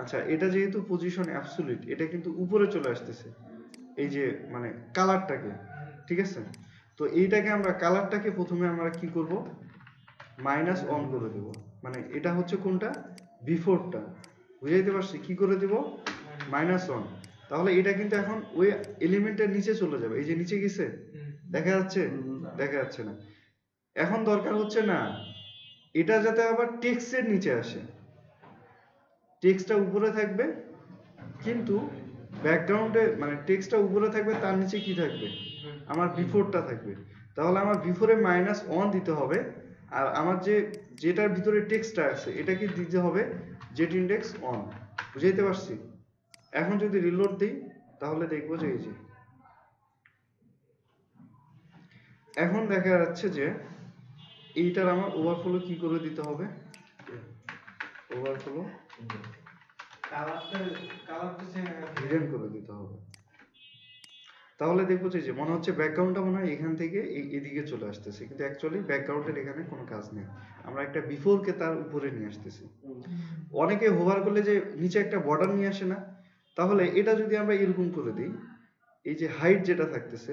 আচ্ছা, এটা যেহেতু পজিশন অ্যাবসলিউট, এটা কিন্তু উপরে চলে আসতেছে এই যে মানে কালারটাকে, ঠিক আছে? তো এইটাকে আমরা কালারটাকে প্রথমে আমরা কি করব, মাইনাস অন করে দেব, মানে এটা হচ্ছে কোনটা, বিফোরটা, বুঝাইতে পারছি? কি করে দেব, মাইনাস অন। তাহলে এটা কিন্তু এখন ওই এলিমেন্টের নিচে চলে যাবে, এই যে নিচে গেছে, দেখা যাচ্ছে? দেখা যাচ্ছে না। এখন দরকার হচ্ছে না এটা যাতে আবার টেক্সটের নিচে আসে, টেক্সটটা উপরে থাকবে কিন্তু ব্যাকগ্রাউন্ডে মানে টেক্সটটা উপরে থাকবে, তার নিচে কি থাকবে, আমার বিফোরটা থাকবে। তাহলে আমার বিফোরে মাইনাস অন দিতে হবে, আর আমার যেটার ভিতরে টেক্সটটা আছে এটাকে দিতে হবে জেট ইন্ডেক্স অন। বুঝাইতে পারছি? এখন যদি রিলোড দিই তাহলে দেখবো যে এই যে এখন দেখা যাচ্ছে যে এইটার আমার ওভারফ্লো কি করে দিতে হবে, ওভারফ্লো কালারটা সেম হিডেন করে দিতে হবে। তাহলে দেখবো যে মনে হচ্ছে ব্যাকগ্রাউন্ডটা মনে হয় এখান থেকে এদিকে চলে আসতেছে, কিন্তু অ্যাকচুয়ালি ব্যাকগ্রাউন্ডের এখানে কোনো কাজ নেই, আমরা একটা বিফোরকে তার উপরে নিয়ে আসতেছি। অনেকে হোভার করলে যে নিচে একটা বর্ডার নিয়ে আসে না, তাহলে এটা যদি আমরা এরকম করে দিই, এই যে হাইট যেটা থাকতেছে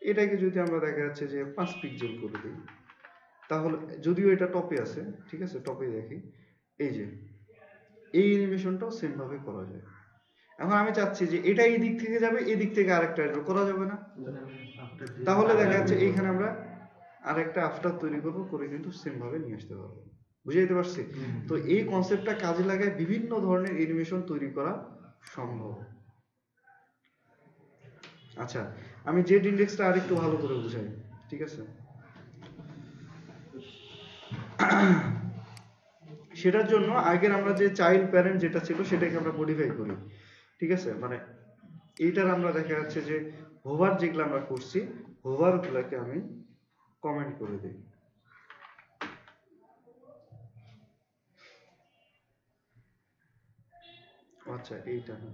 এটাকে যদি আমরা দেখা যাচ্ছে যে 5 পিক্সেল করে দিই, তাহলে যদিও এটা টপে আছে, ঠিক আছে, টপে দেখি এই যে এই অ্যানিমেশনটাও সেম ভাবে করা যায়। এখন আমি চাচ্ছি যে এটা এই দিক থেকে যাবে, এই দিক থেকে আরেকটা আসবে, করা যাবে না? তাহলে দেখা যাচ্ছে এইখানে আমরা আরেকটা আফটার তৈরি করবো, করে কিন্তু সেম ভাবে নিয়ে আসতে পারবো। বুঝাইতে পারছি? তো এই কনসেপ্টটা কাজে লাগায় বিভিন্ন ধরনের অ্যানিমেশন তৈরি করা সম্ভব। আচ্ছা, আমি জেড ইন্ডেক্সটা আরেকটু ভালো করে বুঝাই, ঠিক আছে? সেটার জন্য আগের আমরা যে চাইল্ড প্যারেন্ট যেটা ছিল সেটাকে আমরা মডিফাই করি, ঠিক আছে? মানে এইটার আমরা দেখা যাচ্ছে যে হোভার যেগুলো আমরা করছি হোভার গুলাকে আমি কমেন্ট করে দিই। আচ্ছা, এইটা না,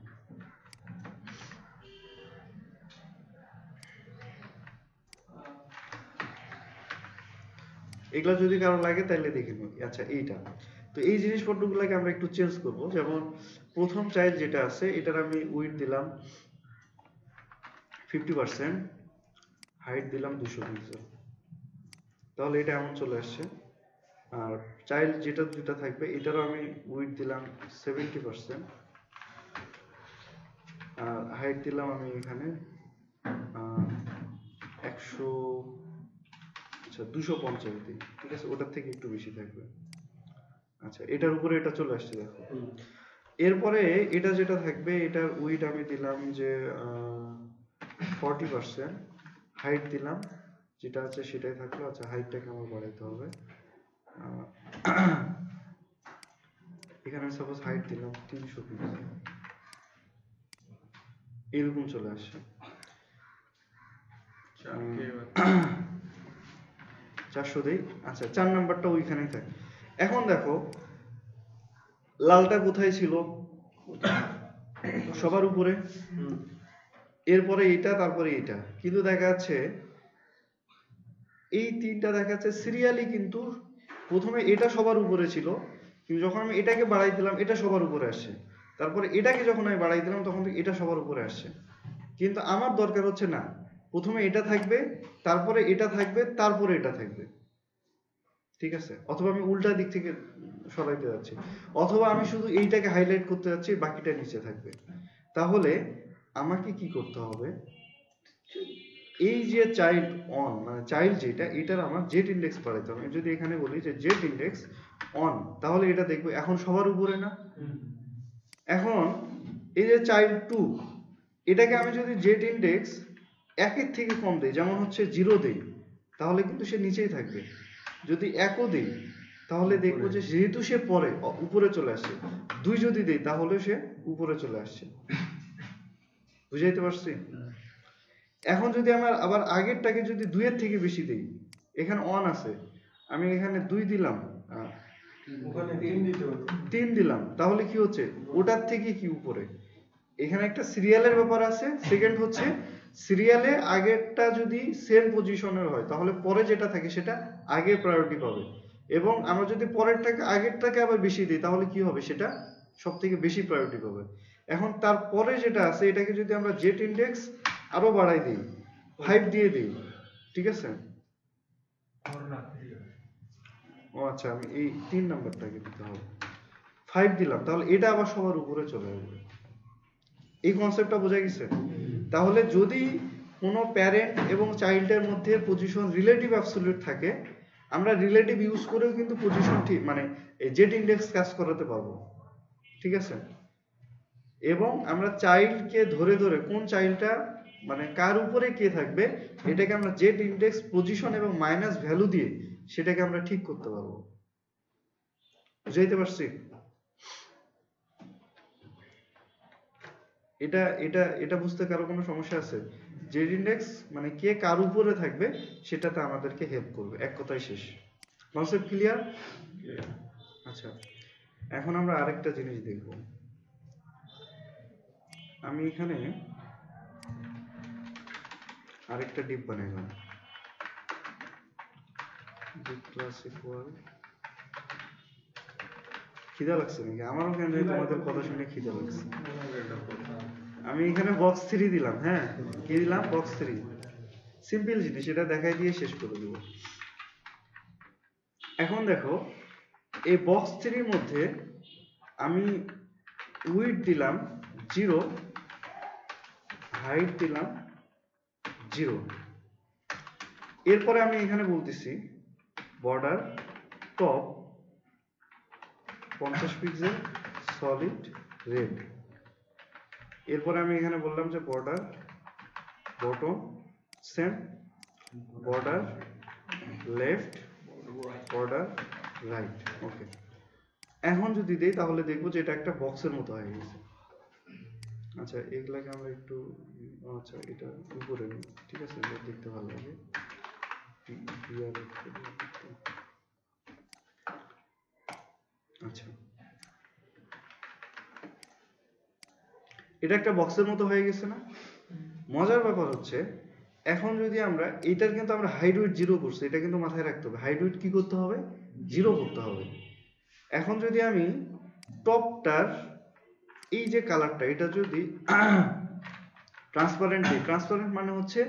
এগুলা যদি কারো লাগে তাহলে দেখে নিই। আচ্ছা, এইটা তো এই জিনিসপত্রগুলোকে আমরা একটু চেঞ্জ করব। যেমন প্রথম চাইল্ড যেটা আছে এটার আমি উইডথ দিলাম 50%, হাইট দিলাম 200 পিক্সেল, তাহলে এটা এমন চলে আসছে। আর চাইল্ড যেটা থাকবে এটারও আমি উইডথ দিলাম 70%, আর হাইট দিলাম আমি এখানে 250 দিই, ঠিক আছে? ওটার থেকে একটু বেশি থাকবে। আচ্ছা, এটার উপরে এটা চলে আসছে, দেখো। এরপরে এটা যেটা থাকবে এটার উইডথ আমি দিলাম যে 40%, হাইট দিলাম যেটা আছে সেটাই থাকলো। আচ্ছা, হাইটটাকে আমার বাড়াইতে হবে, এখানে সাপোজ হাইট দিলাম 300 পিক্সেল, এরকম চলে আসছে। 400 দেই। আচ্ছা, 4 নাম্বারটা ওইখানেই থাকে। এখন দেখো লালটা কোথায় ছিল, সবার উপরে, এরপরে এটা, তারপরে এটা, কিন্তু দেখা যাচ্ছে এই তিনটা দেখা যাচ্ছে সিরিয়ালি, কিন্তু প্রথমে এটা সবার উপরে ছিল, কিন্তু যখন আমি এটাকে বাড়াই দিলাম এটা সবার উপরে আসছে, তারপরে এটাকে যখন আমি বাড়াই দিলাম তখন এটা সবার উপরে আসছে। কিন্তু আমার দরকার হচ্ছে না প্রথমে এটা থাকবে, তারপরে এটা থাকবে, তারপরে এটা থাকবে, ঠিক আছে? অথবা আমি উল্টা দিক থেকে সরাইতে যাচ্ছি, অথবা আমি শুধু এইটাকে হাইলাইট করতে যাচ্ছি, বাকিটা নিচে থাকবে। তাহলে আমাকে কি করতে হবে, এই যে চাইল্ড অন মানে চাইল্ড যেটা, এটার আমার জেট ইন্ডেক্স বাড়াইতে হবে। যদি এখানে বলি যে জেট ইন্ডেক্স অন, তাহলে এটা দেখবে এখন সবার উপরে না। এখন এই যে চাইল্ড 2, এটাকে আমি যদি জেট ইন্ডেক্স 1-এর থেকে কম দেই, যেমন হচ্ছে 0 দেই, তাহলে কিন্তু সে নিচেই থাকবে। যদি 1ও দেই তাহলে দেখবো যে যেহেতু সে পরে উপরে চলে আসছে, 2 যদি দেই তাহলে সে উপরে চলে আসছে। বুঝাইতে পারছি? এখন যদি আমার আবার আগেরটাকে যদি 2-এর থেকে বেশি দেই, এখানে অন আছে, আমি এখানে 2 দিলাম, ওখানে 3 দিলাম, তাহলে কি হচ্ছে ওটার থেকে কি উপরে। এখানে একটা সিরিয়ালের ব্যাপার আছে, সেকেন্ড হচ্ছে সিরিয়ালে আগেরটা যদি সেম পজিশনের হয় তাহলে পরে যেটা থাকে সেটা আগে প্রায়োরিটি পাবে, এবং আমরা যদি পরেরটাকে আগেরটাকে আবার বেশি দিই তাহলে কি হবে, সেটা সব থেকে বেশি প্রায়োরিটি পাবে। এখন তারপরে যেটা আছে এটাকে যদি আমরা জেট ইন্ডেক্স আরো বাড়াই দিই, 5 দিয়ে দিই, ঠিক আছে। ও আচ্ছা, আমি এই 3 নাম্বারটাকে দিতে হবে, 5 দিলাম, তাহলে এটা আবার সবার উপরে চলে আসবে। এই কনসেপ্টটা বোঝা গেছে? তাহলে যদি কোনো প্যারেন্ট এবং চাইল্ডের মধ্যে পজিশন রিলেটিভ অ্যাবসলিউট থাকে, আমরা রিলেটিভ ইউজ করেও কিন্তু পজিশন ঠিক মানে জেড ইন্ডেক্স কাজ করাতে পারবো, ঠিক আছে। এবং আমরা চাইল্ডকে ধরে ধরে কোন চাইল্ডটা মানে কার উপরে কে থাকবে এটাকে আমরা জেড ইন্ডেক্স পজিশন এবং মাইনাস ভ্যালু দিয়ে সেটাকে আমরা ঠিক করতে পারবো। বুঝাইতে পারছি? এটা এটা এটা বুঝতে কারো কোনো সমস্যা আছে? জেড ইন্ডেক্স মানে কে কার উপরে থাকবে সেটাতে আমাদেরকে হেল্প করবে, এক কথায় শেষ। Concept clear? আচ্ছা, এখন আমরা আরেকটা জিনিস দেখব। আমি এখানে আরেকটা ডিপ বানাইলাম, ডিপ ক্লাস ইকুয়াল, খিদা লাগছে নাকি? আমারও কেন জানি তোমাদের কথা শুনে খিদা লাগছে। আমি এখানে বক্স 3 দিলাম, হ্যাঁ কি দিলাম, বক্স 3, সিম্পল জিনিস, এটা দেখাই দিয়ে শেষ করে দেব। এখন দেখো এই বক্স 3 এর মধ্যে আমি উইডথ দিলাম 0, হাইট দিলাম 0। এরপরে আমি এখানে বলতেছি border top 50 pixel solid red. এরপরে আমি এখানে বললাম যে border bottom same, border left, border right. Okay, এখন যদি দেই তাহলে দেখবো যে এটা একটা বক্সের মতো হয়ে গেছে। আচ্ছা, এগুলাকে আমরা একটু, আচ্ছা এটা উপরে নিই, ঠিক আছে, এটা দেখতে ভালো লাগে। আচ্ছা, এটা একটা বক্সের মতো হয়ে গেছে না? মজার ব্যাপার হচ্ছে এখন যদি আমরা এটার কিন্তু আমরা হাইট উইডথ 0 করছি, এটা কিন্তু মাথায় রাখতে হবে, হাইট উইডথ কি করতে হবে, 0 করতে হবে। এখন যদি আমি টপটার এই যে কালারটা এটা যদি ট্রান্সপারেন্ট দিই, ট্রান্সপারেন্ট মানে হচ্ছে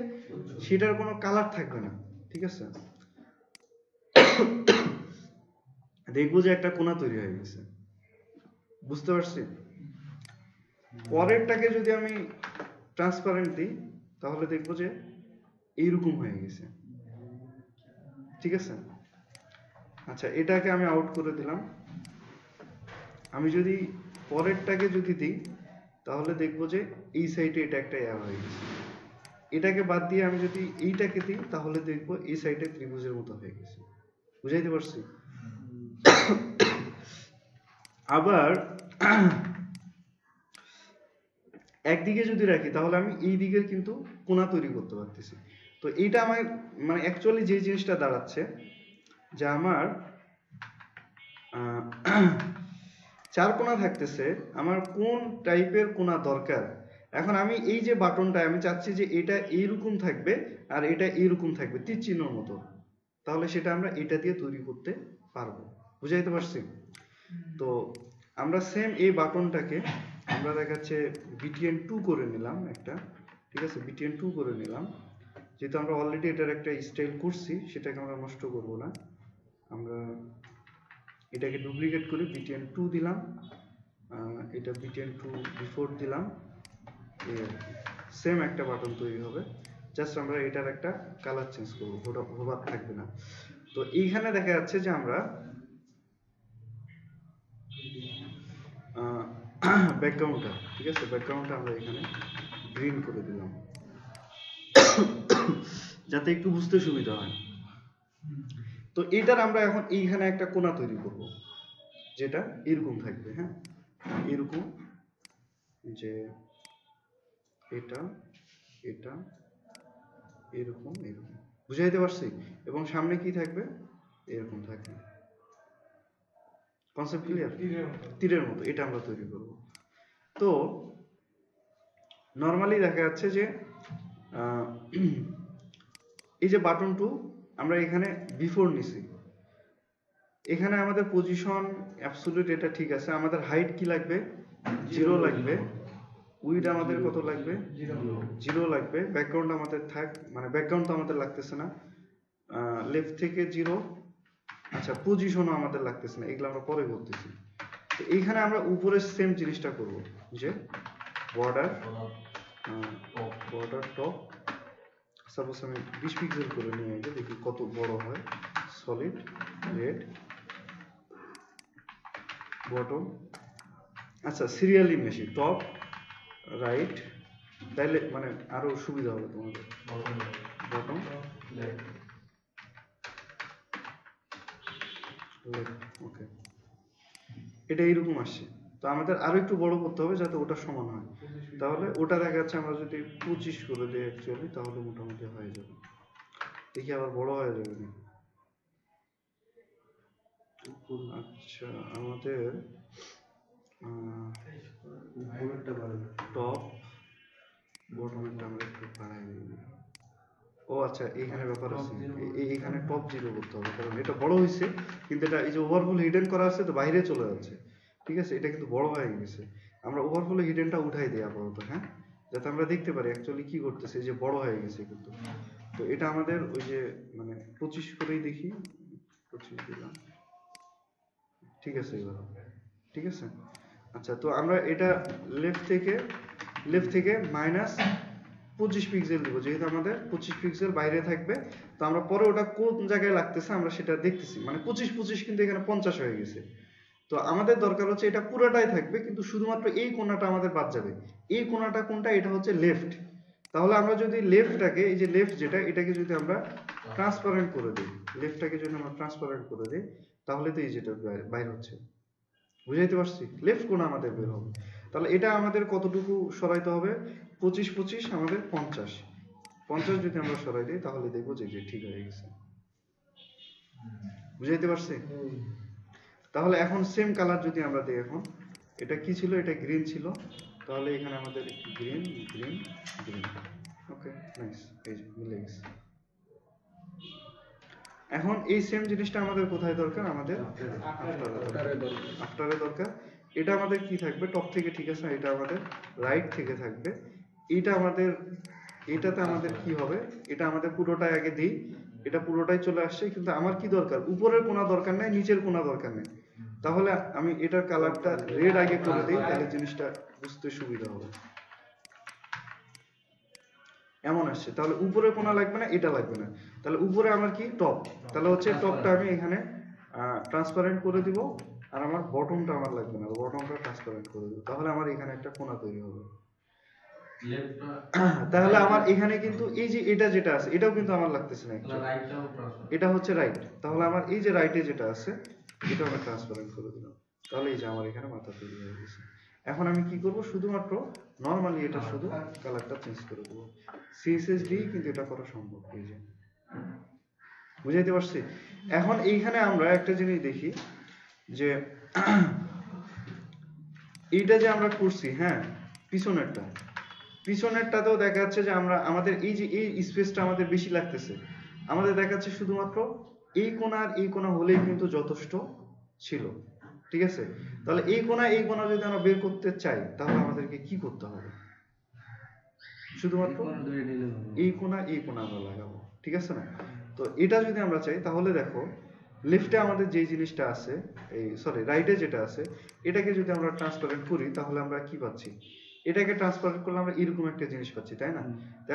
সেটার কোনো কালার থাকবে না, ঠিক আছে, দেখবো যে একটা কোণা তৈরি হয়ে গেছে। বুঝতে পারছি? পরেরটাকে যদি আমি ট্রান্সপারেন্ট দিই তাহলে দেখবো যে এইরকম হয়ে গেছে, ঠিক আছে। আচ্ছা, এটাকে আমি আউট করে দিলাম। আমি যদি পরেরটাকে যদি দিই তাহলে দেখবো যে এই সাইডে এটা একটা এয়া হয়ে গেছে। এটাকে বাদ দিয়ে আমি যদি এইটাকে দিই তাহলে দেখবো এই সাইডে ত্রিভুজের মতো হয়ে গেছে। বুঝাইতে পারছি? আবার একদিকে যদি রাখি তাহলে আমি এই দিকের কিন্তু কোণা তৈরি করতে পারতেছি। তো এইটা আমার মানে অ্যাকচুয়ালি যে জিনিসটা দাঁড়াচ্ছে যে আমার 4 কোণা থাকতেছে, আমার কোন টাইপের কোণা দরকার। এখন আমি এই যে বাটনটা আমি চাচ্ছি যে এটা এইরকম থাকবে আর এটা এইরকম থাকবে তীর চিহ্নর মতো, তাহলে সেটা আমরা এটা দিয়ে তৈরি করতে পারবো। বুঝাইতে পারছি? তো আমরা সেম এই বাটনটাকে আমরা দেখাচ্ছে BTN 2 করে নিলাম একটা, ঠিক আছে, BTN 2 করে নিলাম, যেহেতু আমরা অলরেডি এটার একটা স্টাইল করছি সেটাকে আমরা নষ্ট করব না। আমরা এটাকে ডুপ্লিকেট করে BTN 2 দিলাম, এটা BTN 2 বিফোর দিলাম, সেম একটা বাটন তৈরি হবে, জাস্ট আমরা এটার একটা কালার চেঞ্জ করবো, হোভার থাকবে না। তো এইখানে দেখা যাচ্ছে যে আমরা ব্যাকগ্রাউন্ডটা, ঠিক আছে, ব্যাকগ্রাউন্ডটা আমরা এখানে গ্রিন করে দিলাম যাতে একটু বুঝতে সুবিধা হয়। তো এটার আমরা এখন এইখানে একটা কোণা তৈরি করব যেটা এরকম থাকবে, হ্যাঁ এরকম, যে এটা এটা এরকম এরকম, বুঝাইতে পারছি? এবং সামনে কি থাকবে, এরকম থাকবে। Concept clear? তীরের মতো এটা আমরা তৈরি করব। তো নরমালি দেখা যাচ্ছে যে আহ, এই যে বাটন 2 আমরা এখানে বিফোর নিছি, এখানে আমাদের পজিশন অ্যাবসলিউট এটা ঠিক আছে, আমাদের হাইট কি লাগবে 0 লাগবে, উইড আমাদের কত লাগবে 0 লাগবে, ব্যাকগ্রাউন্ড আমাদের থাক, মানে ব্যাকগ্রাউন্ড তো আমাদের লাগতেছে না, লেফট থেকে 0, আচ্ছা পজিশনও আমাদের লাগতেছে না, এগুলো আমরা পরে করতেছি। তো এইখানে আমরা উপরে সেম জিনিসটা করব, যে বর্ডার টপ, সাপোজ আমি 20 পিক্সেল করে নিয়ে আগে দেখি কত বড় হয়, সলিড রেড বটম, আচ্ছা সিরিয়ালি মেশি টপ রাইট, তাইলে মানে আরো সুবিধা হবে তোমাদের, বটম ওকে, এটা এইরকম আসছে। তো আমাদের আরো একটু বড় করতে হবে যাতে ওটা সমান হয়, তাহলে ওটা দেখা যাচ্ছে আমরা যদি 25 করে দিই অ্যাকচুয়ালি, তাহলে মোটামুটি হয়ে যাবে। দেখি আবার বড় হয়ে যাবে না। আচ্ছা আমাদের টপ বটমটা আমরা একটু বাড়াই দিই। ও আচ্ছা এইখানে ব্যাপার আছে, এইখানে টপ 0 করতে হবে, কারণ এটা বড় হয়েছে কিন্তু এটা এই যে ওভারফুল হিডেন করা আছে তো বাইরে চলে যাচ্ছে, ঠিক আছে, এটা কিন্তু বড় হয়ে গেছে। আমরা ওভারফুল হিডেনটা উঠাই দিই আপাতত, হ্যাঁ, যাতে আমরা দেখতে পারি অ্যাকচুয়ালি কি করতেছে, এই যে বড় হয়ে গেছে কিন্তু। তো এটা আমাদের ওই যে মানে 25 করেই দেখি, 25 দিলাম, ঠিক আছে এবার, ঠিক আছে। আচ্ছা তো আমরা এটা লেফট থেকে মাইনাস 25 পিক্সেল দিব, যেহেতু আমাদের 25 পিক্সেল বাইরে থাকবে, তো আমরা পরে ওটা কোন জায়গায় লাগতেছে আমরা সেটা দেখতেছি, মানে 25 কিন্তু এখানে 50 হয়ে গেছে। তো আমাদের দরকার হচ্ছে এটা পুরোটাই থাকবে কিন্তু শুধুমাত্র এই কোণাটা আমাদের বাদ যাবে। এই কোণাটা কোনটা, এটা হচ্ছে লেফট। তাহলে আমরা যদি লেফটটাকে, এই যে লেফট যেটা, এটাকে যদি আমরা ট্রান্সপারেন্ট করে দিই, লেফটটাকে যদি আমরা ট্রান্সপারেন্ট করে দিই, তাহলে তো এই যেটা বাইর হচ্ছে, বুঝাইতে পারছি, লেফট কোণা আমাদের বের হবে। তাহলে এটা আমাদের কতটুকু সরাইতে হবে, 25 আমাদের 50 যদি আমরা সরাই দিই তাহলে দেখবো যে ঠিক হয়ে গেছে, বুঝাইতে পারছি। তাহলে এখন সেম কালার যদি আমরা দিই, এখন এটা কি ছিল, এটা গ্রিন ছিল, তাহলে এখানে আমাদের গ্রিন, ওকে নাইস, এই যে মিলে গেছে। এখন এই সেম জিনিসটা আমাদের কোথায় দরকার, আমাদের আফটারে দরকার। এটা আমাদের কি থাকবে, টপ থেকে, ঠিক আছে, এটা আমাদের রাইট থেকে থাকবে, এটা আমাদের, এটাতে আমাদের কি হবে, এটা আমাদের পুরোটাই আগে দিই, এটা পুরোটাই চলে আসছে, কিন্তু আমার কি দরকার, উপরের কোণা দরকার নাই, নিচের কোণা দরকার নেই, তাহলে আমি এটার কালারটা রেড আগে করে দিই, তাহলে জিনিসটা বুঝতে সুবিধা হবে। এমন আসছে, তাহলে উপরে কোণা লাগবে না, এটা লাগবে না, তাহলে উপরে আমার কি টপ, তাহলে হচ্ছে টপটা আমি এখানে ট্রান্সপারেন্ট করে দিব, আর আমার বটমটা আমার লাগবে না, বটমটা ট্রান্সপারেন্ট করে দিব, তাহলে আমার এখানে একটা কোণা তৈরি হবে। তাহলে আমার এখানে কিন্তু এই যে এটা যেটা আছে এটাও কিন্তু আমার লাগতেছে না, এটা হচ্ছে রাইট, তাহলে আমার এই যে রাইটে যেটা আছে এটা আমি ট্রান্সপারেন্ট করে দিলাম, তাহলে এই যে আমার এখানে মাথা তৈরি হয়ে গেছে। এখন আমি কি করব, শুধুমাত্র নরমালি এটা শুধু কালারটা চেঞ্জ করে দেবো, সিএসএস দিয়ে কিন্তু এটা করা সম্ভব, এই যে, বুঝাইতে পারছি। এখন এইখানে আমরা একটা জিনিস দেখি যে এইটা যে আমরা করছি, হ্যাঁ, পিছনেরটাতেও দেখা যাচ্ছে যে আমরা আমাদের এই যে এই স্পেসটা আমাদের বেশি লাগতেছে, আমাদের দেখাচ্ছে শুধুমাত্র এই কোণা আর এই কোণা হলেই কিন্তু যথেষ্ট ছিল, ঠিক আছে। তাহলে এই কোণা যদি আমরা বের করতে চাই তাহলে আমাদেরকে কি করতে হবে, শুধুমাত্র এই কোণা আমরা লাগাবো, ঠিক আছে না। তো এটা যদি আমরা চাই তাহলে দেখো লেফটে আমাদের যে জিনিসটা আছে, এই সরি রাইটে যেটা আছে, এটাকে যদি আমরা ট্রান্সপারেন্ট করি তাহলে আমরা কি পাচ্ছি, এটাকে ট্রান্সপারেন্ট করলে আমরা এরকম একটা জিনিস পাচ্ছি, তাই না।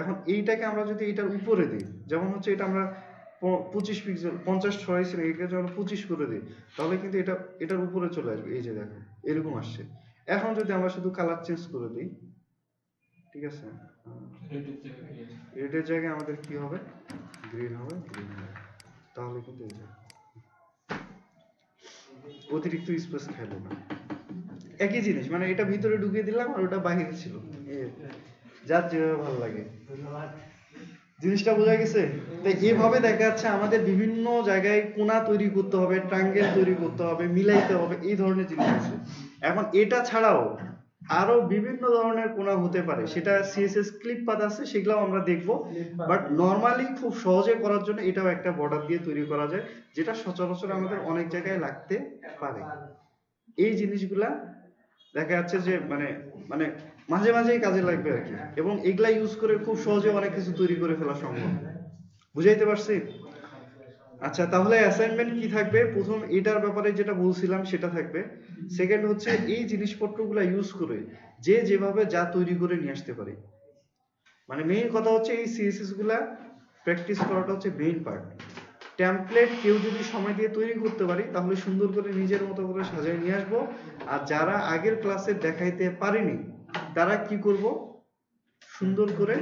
এখন এইটাকে আমরা যদি এটার উপরে দিই, যেমন হচ্ছে এটা আমরা 25 পিক্সেল 50 সরাইছি না, এটাকে যখন 25 করে দিই তাহলে কিন্তু এটা এটার উপরে চলে আসবে, এই যে দেখো এরকম আসছে। এখন যদি আমরা শুধু কালার চেঞ্জ করে দিই, ঠিক আছে, রেডের জায়গায় আমাদের কি হবে, গ্রিন হবে, তাহলে কিন্তু এই যে অতিরিক্ত স্পেস খাইলো না, একই জিনিস, মানে এটা ভিতরে ঢুকিয়ে দিলাম আর ওটা বাইরে ছিল, যার যেভাবে ভালো লাগে। জিনিসটা বোঝা গেছে। তাই এভাবে দেখা যাচ্ছে আমাদের বিভিন্ন জায়গায় কোণা তৈরি করতে হবে, ট্রায়াঙ্গেল তৈরি করতে হবে, মিলাইতে হবে, এই ধরনের জিনিস আছে। এখন এটা ছাড়াও আরো বিভিন্ন ধরনের কোণা হতে পারে, সেটা সিএসএস ক্লিপ পাথ আছে, সেগুলোও আমরা দেখবো। বাট নরমালি খুব সহজে করার জন্য এটাও একটা বর্ডার দিয়ে তৈরি করা যায়, যেটা সচরাচর আমাদের অনেক জায়গায় লাগতে পারে। এই জিনিসগুলা দেখা যাচ্ছে যে মানে মানে মাঝে মাঝেই কাজে লাগবে আর কি, এবং এগুলা ইউজ করে খুব সহজে অনেক কিছু তৈরি করে ফেলা সম্ভব। বুঝাইতে পারছি? আচ্ছা, তাহলে অ্যাসাইনমেন্ট কি থাকবে? প্রথম এটার ব্যাপারে যেটা বলছিলাম সেটা থাকবে। সেকেন্ড হচ্ছে এই জিনিসপত্রগুলা ইউজ করে যে যেভাবে যা তৈরি করে নিয়ে আসতে পারে। মানে মেইন কথা হচ্ছে এই সিএসএস গুলা প্র্যাকটিস করাটা হচ্ছে মেইন পার্ট। টেমপ্লেট কেউ যদি সময় দিয়ে তৈরি করতে পারি তাহলে সুন্দর করে নিজের মতো করে সাজিয়ে নিয়ে আসবো। আর যারা আগের ক্লাসে দেখাইতে পারেনি তারা কি করব, সুন্দর করে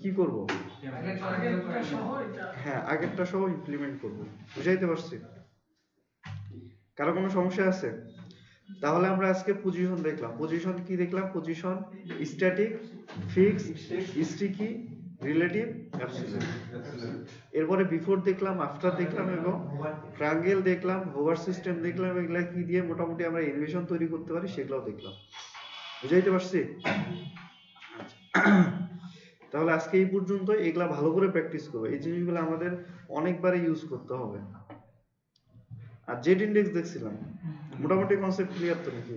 কি করব, হ্যাঁ আগেরটা সহ ইমপ্লিমেন্ট করব। বুঝাইতে পারছি? কারো কোনো সমস্যা আছে? তাহলে আমরা আজকে পজিশন দেখলাম। পজিশন কি দেখলাম? Position static, fixed, sticky, relative, absolute. এরপরে বিফোর দেখলাম, আফটার দেখলাম এবং ট্রায়াঙ্গেল দেখলাম, হোভার সিস্টেম দেখলাম। এগুলা কি দিয়ে মোটামুটি আমরা অ্যানিমেশন তৈরি করতে পারি সেগুলোও দেখলাম। বুঝাইতে পারছি? আচ্ছা, তাহলে আজকে এই পর্যন্ত। এগুলা ভালো করে প্র্যাকটিস করবো, এই জিনিসগুলো আমাদের অনেকবার ইউজ করতে হবে। আর জেড ইন্ডেক্স দেখছিলাম, মোটামুটি কনসেপ্ট ক্লিয়ার তো নাকি?